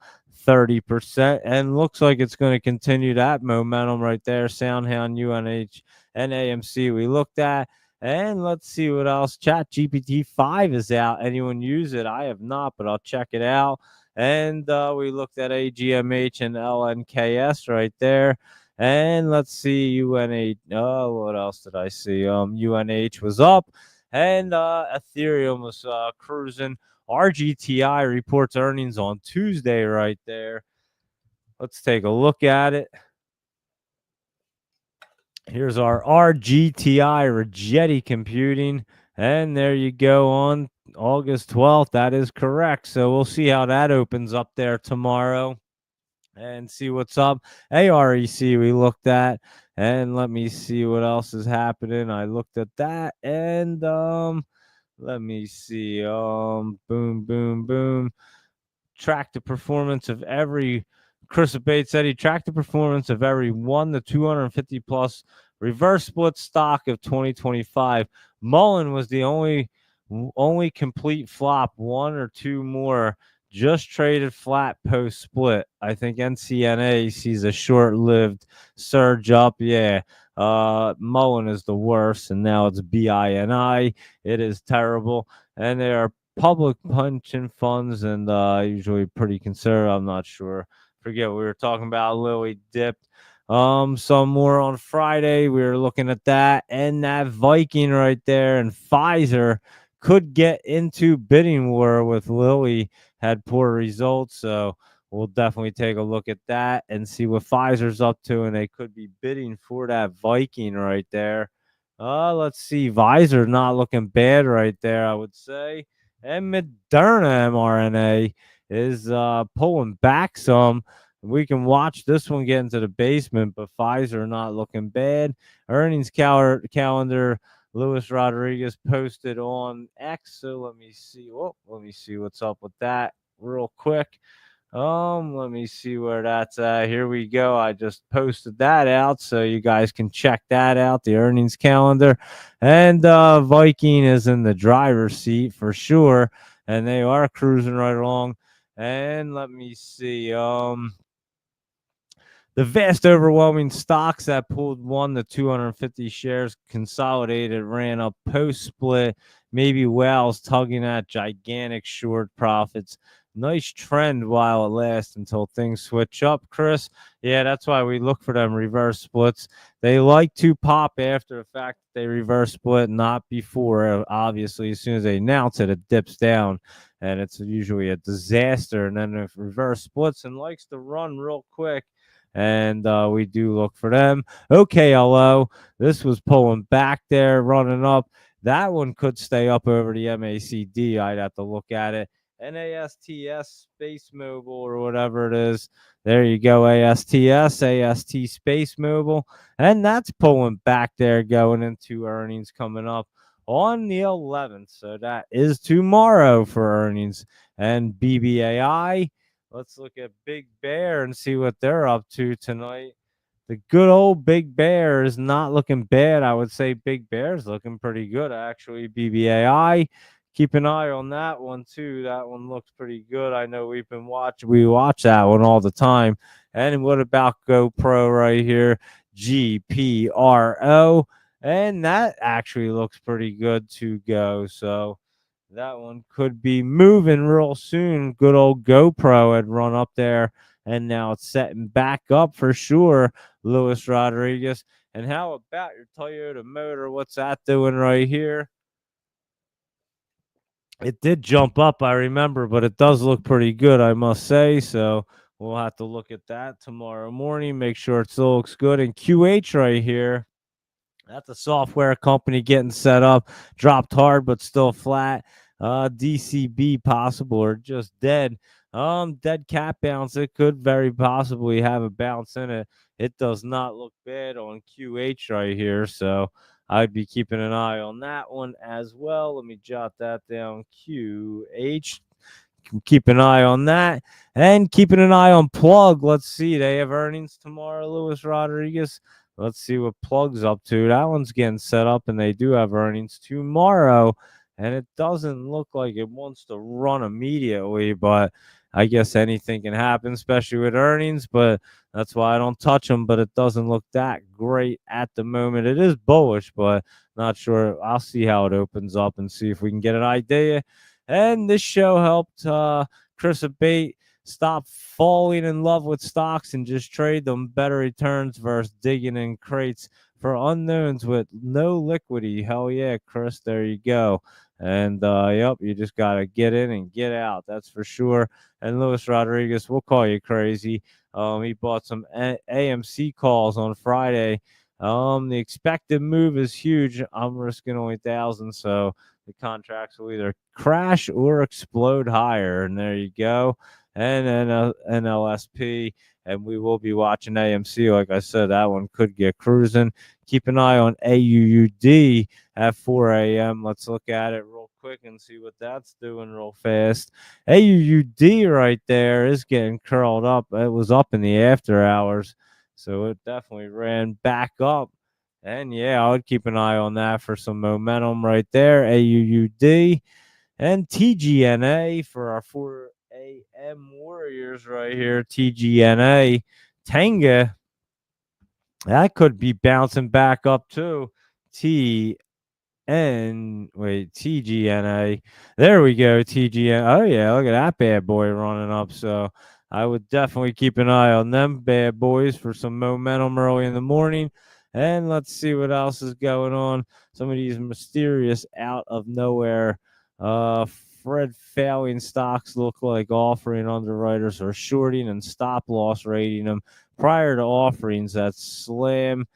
30% and looks like it's going to continue that momentum right there. SoundHound, UNH, and AMC we looked at. And let's see what else. ChatGPT 5 is out. Anyone use it? I have not, but I'll check it out. And we looked at AGMH and LNKS right there. And let's see, UNH. Oh, what else did I see? UNH was up. And Ethereum was cruising. RGTI reports earnings on Tuesday right there. Let's take a look at it. Here's our RGTI, Rigetti Computing. And there you go on August 12th. That is correct. So we'll see how that opens up there tomorrow and see what's up. AREC we looked at. And let me see what else is happening. I looked at that. And let me see. Boom, boom, boom. Track the performance of every. Chris Bates said he tracked the performance of every 1 to 250 plus reverse split stock of 2025. Mullen was the only complete flop. 1 or 2 more just traded flat post split. I think NCNA sees a short-lived surge up. Yeah. Mullen is the worst, and now it's BINI. It is terrible, and they are public pension funds, and usually pretty conservative. I'm not sure. Forget what we were talking about. Lilly dipped. Some more on Friday. We were looking at that, and that Viking right there, and Pfizer could get into bidding war with Lilly had poor results. So we'll definitely take a look at that and see what Pfizer's up to. And they could be bidding for that Viking right there. Let's see. Pfizer not looking bad right there, I would say. And Moderna mRNA is pulling back some. We can watch this one get into the basement, but Pfizer not looking bad. Earnings calendar. Luis Rodriguez posted on X. So let me see. Let me see what's up with that real quick. Let me see where that's at. Here we go. I just posted that out so you guys can check that out, the earnings calendar. And Viking is in the driver's seat for sure. And they are cruising right along. And let me see. The vast overwhelming stocks that pulled 1 to 250 shares consolidated ran up post split. Maybe Wells tugging at gigantic short profits. Nice trend while it lasts until things switch up, Chris. Yeah, that's why we look for them reverse splits. They like to pop after the fact that they reverse split, not before. Obviously, as soon as they announce it, it dips down, and it's usually a disaster. And then if reverse splits and likes to run real quick, and we do look for them. OKLO, this was pulling back there, running up. That one could stay up over the MACD. I'd have to look at it. NASTS Space Mobile or whatever it is. There you go, AST Space Mobile. And that's pulling back there going into earnings coming up on the 11th. So that is tomorrow for earnings. And BBAI, let's look at Big Bear and see what they're up to tonight. The good old Big Bear is not looking bad. I would say Big Bear's looking pretty good, actually. BBAI, keep an eye on that one, too. That one looks pretty good. I know we watch that one all the time. And what about GoPro right here? GPRO. And that actually looks pretty good to go. So that one could be moving real soon. Good old GoPro had run up there, and now it's setting back up for sure. Luis Rodriguez. And how about your Toyota motor? What's that doing right here? It did jump up, I remember, but it does look pretty good, I must say. So we'll have to look at that tomorrow morning, make sure it still looks good. And QH right here, that's a software company getting set up, dropped hard but still flat. DCB possible or just dead. Dead cat bounce. It could very possibly have a bounce in it. It does not look bad on QH right here, so I'd be keeping an eye on that one as well. Let me jot that down. QH. Keep an eye on that, and keeping an eye on Plug. Let's see, they have earnings tomorrow. Luis Rodriguez. Let's see what Plug's up to. That one's getting set up, and they do have earnings tomorrow. And it doesn't look like it wants to run immediately, but I guess anything can happen, especially with earnings. But that's why I don't touch them. But it doesn't look that great at the moment. It is bullish, but not sure. I'll see how it opens up and see if we can get an idea. And this show helped Chris Abate stop falling in love with stocks and just trade them. Better returns versus digging in crates for unknowns with no liquidity. Hell yeah, Chris. There you go. And yep, you just got to get in and get out. That's for sure. And Luis Rodriguez, we'll call you crazy. He bought some AMC calls on Friday. The expected move is huge. I'm risking only 1,000, so the contracts will either crash or explode higher. And there you go. And then NLSP. And we will be watching AMC. Like I said, that one could get cruising. Keep an eye on AUUD at 4 a.m. Let's look at it real quick and see what that's doing real fast. AUUD right there is getting curled up. It was up in the after hours, so it definitely ran back up. And yeah, I would keep an eye on that for some momentum right there. AUUD and TGNA for our 4 a.m. Warriors right here. TGNA. Tenga. That could be bouncing back up too. TGNA. There we go. TGN. Oh yeah, look at that bad boy running up. So I would definitely keep an eye on them bad boys for some momentum early in the morning. And let's see what else is going on. Some of these mysterious out of nowhere Fred failing stocks look like offering underwriters are shorting and stop loss rating them prior to offerings that slam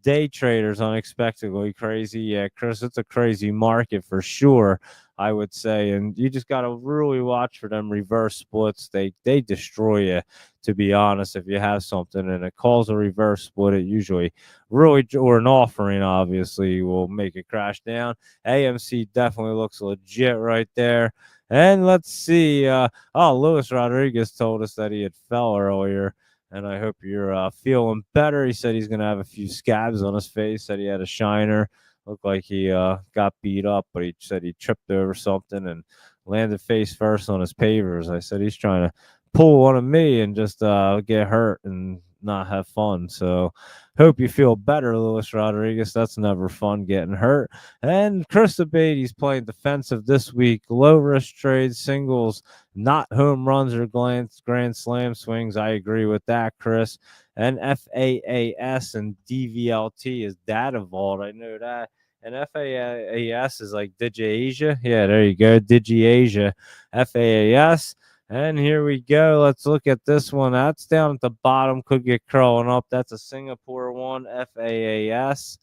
day traders unexpectedly crazy. Yeah, Chris, it's a crazy market for sure, I would say. And you just got to really watch for them reverse splits. They destroy you, to be honest. If you have something and it calls a reverse split, it usually really, or an offering, obviously, will make it crash down. AMC definitely looks legit right there. And let's see. Luis Rodriguez told us that he had fell earlier, and I hope you're feeling better. He said he's going to have a few scabs on his face, said he had a shiner. Looked like he got beat up, but he said he tripped over something and landed face first on his pavers. I said he's trying to pull one of me and just get hurt and not have fun. So hope you feel better, Luis Rodriguez. That's never fun getting hurt. And Chris Beatty's playing defensive this week. Low risk trades, singles, not home runs or grand slam swings. I agree with that, Chris. And FAAS and DVLT is Data Vault. I know that. And FAAS is like DigiAsia. Yeah, there you go. DigiAsia. FAAS. And here we go. Let's look at this one. That's down at the bottom. Could get crawling up. That's a Singapore one, FAAS.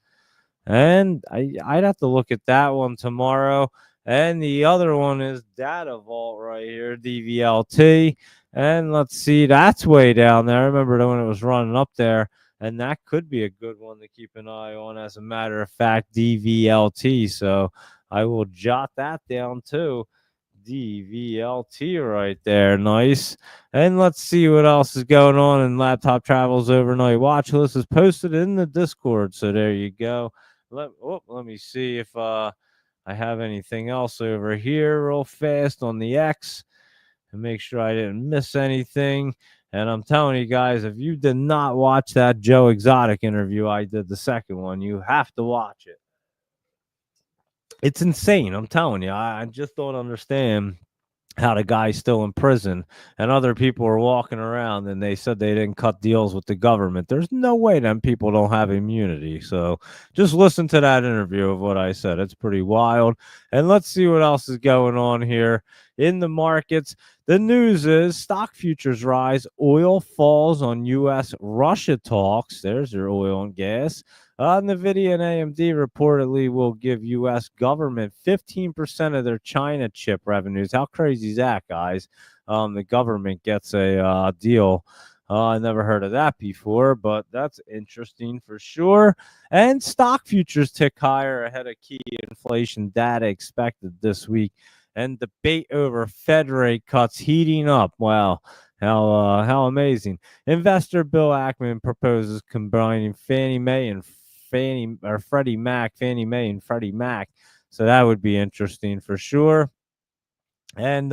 And I'd have to look at that one tomorrow. And the other one is Data Vault right here, DVLT. And let's see, that's way down there. I remember when it was running up there. And that could be a good one to keep an eye on. As a matter of fact, DVLT. So I will jot that down too. DVLT right there. Nice. And let's see what else is going on in Laptop Travels Overnight Watch List is posted in the Discord. So there you go. Let me see if I have anything else over here real fast on the X and make sure I didn't miss anything. And I'm telling you guys, if you did not watch that Joe Exotic interview I did, the second one, you have to watch it. It's insane. I'm telling you. I just don't understand how the guy's still in prison and other people are walking around and they said they didn't cut deals with the government. There's no way them people don't have immunity. So just listen to that interview of what I said. It's pretty wild. And let's see what else is going on here in the markets. The news is stock futures rise, oil falls on U.S. Russia talks. There's your oil and gas. NVIDIA and AMD reportedly will give U.S. government 15% of their China chip revenues. How crazy is that, guys? The government gets a deal. I never heard of that before, but that's interesting for sure. And stock futures tick higher ahead of key inflation data expected this week. And debate over Fed rate cuts heating up. Wow. How amazing. Investor Bill Ackman proposes combining Fannie Mae and Freddie Mac. So that would be interesting for sure. And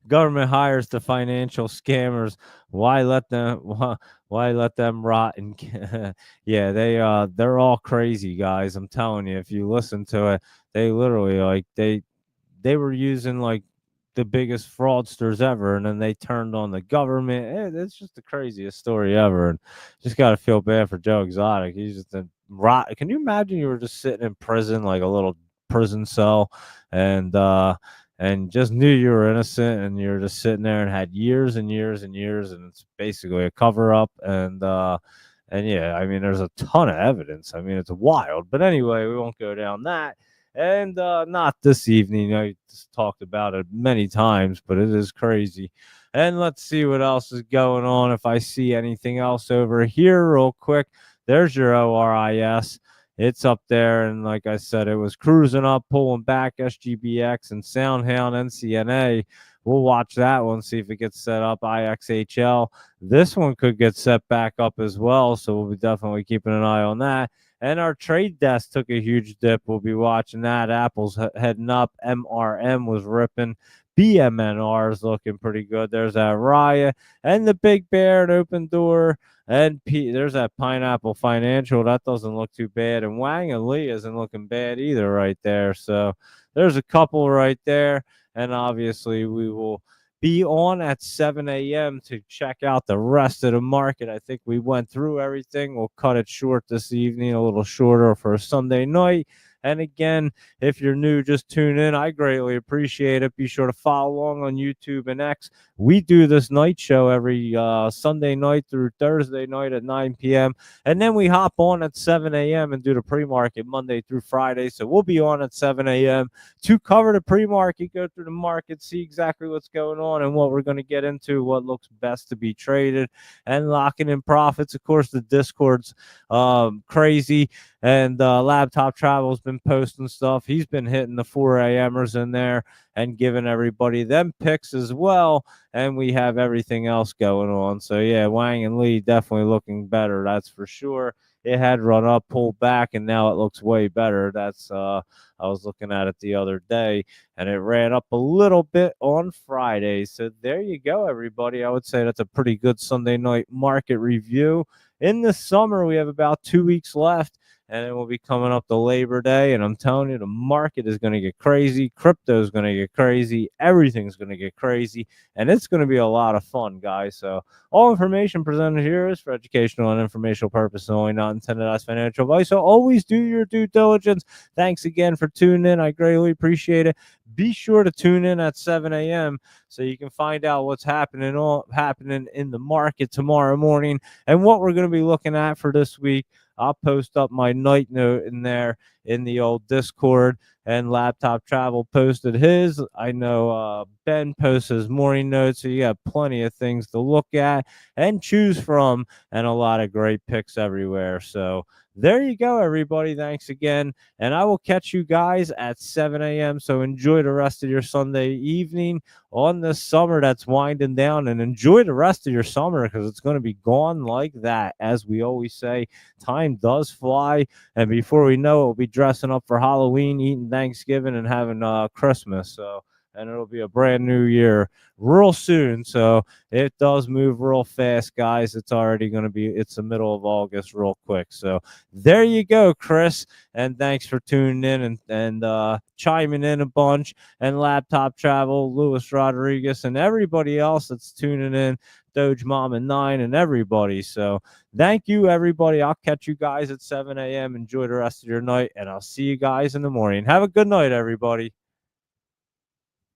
government hires the financial scammers. Why let them rot? And yeah, they're all crazy, guys. I'm telling you, if you listen to it, they literally they were using like the biggest fraudsters ever, and then they turned on the government. It's just the craziest story ever, and just got to feel bad for Joe Exotic. He's just a rot. Can you imagine you were just sitting in prison, like a little prison cell, and just knew you were innocent, and you're just sitting there and had years and years and years, and it's basically a cover up, and yeah, I mean, there's a ton of evidence. I mean, it's wild, but anyway, we won't go down that. And not this evening. I just talked about it many times, but it is crazy. And let's see what else is going on. If I see anything else over here real quick, there's your ORIS. It's up there. And like I said, it was cruising up, pulling back. SGBX and SoundHound NCNA. We'll watch that one, see if it gets set up. IXHL. This one could get set back up as well. So we'll be definitely keeping an eye on that. And our trade desk took a huge dip. We'll be watching that. Apple's heading up. MRM was ripping. BMNR is looking pretty good. There's that Raya and the Big Bear and Open Door. And there's that Pineapple Financial. That doesn't look too bad. And Wang and Lee isn't looking bad either right there. So there's a couple right there. And obviously we will be on at 7 a.m. to check out the rest of the market. I think we went through everything. We'll cut it short this evening, a little shorter for a Sunday night. And again, if you're new, just tune in. I greatly appreciate it. Be sure to follow along on YouTube and X. We do this night show every Sunday night through Thursday night at 9 p.m. And then we hop on at 7 a.m. and do the pre-market Monday through Friday. So we'll be on at 7 a.m. to cover the pre-market, go through the market, see exactly what's going on and what we're going to get into, what looks best to be traded, and locking in profits. Of course, the Discord's crazy, and Laptop Travel's been posting stuff. He's been hitting the 4 a.m.ers in there and giving everybody them picks as well. And we have everything else going on. So yeah, Wang and Lee definitely looking better, that's for sure. It had run up, pulled back, and now it looks way better. That's I was looking at it the other day, and it ran up a little bit on Friday. So there you go, everybody. I would say that's a pretty good Sunday night market review. In the summer, we have about 2 weeks left, and then we'll be coming up to Labor Day. And I'm telling you, the market is going to get crazy. Crypto is going to get crazy. Everything's going to get crazy, and it's going to be a lot of fun, guys. So all information presented here is for educational and informational purposes only, not intended as financial advice. So always do your due diligence. Thanks again for tuning in. I greatly appreciate it. Be sure to tune in at 7 a.m. so you can find out what's happening in the market tomorrow morning and what we're going to be looking at for this week. I'll post up my night note in there in the old Discord, and Laptop Travel posted his. I know Ben posts his morning notes, so you got plenty of things to look at and choose from, and a lot of great picks everywhere. So there you go, everybody. Thanks again, and I will catch you guys at 7 a.m. So enjoy the rest of your Sunday evening on this summer that's winding down, and enjoy the rest of your summer because it's going to be gone like that. As we always say, time does fly, and before we know it, we'll be dressing up for Halloween, eating Thanksgiving, and having Christmas. So, and it'll be a brand new year real soon. So it does move real fast, guys. It's already going to be, it's the middle of August real quick. So there you go, Chris. And thanks for tuning in and chiming in a bunch. And Laptop Travel, Luis Rodriguez, and everybody else that's tuning in, Doge Mom and 9 and everybody. So thank you, everybody. I'll catch you guys at 7 a.m. Enjoy the rest of your night, and I'll see you guys in the morning. Have a good night, everybody.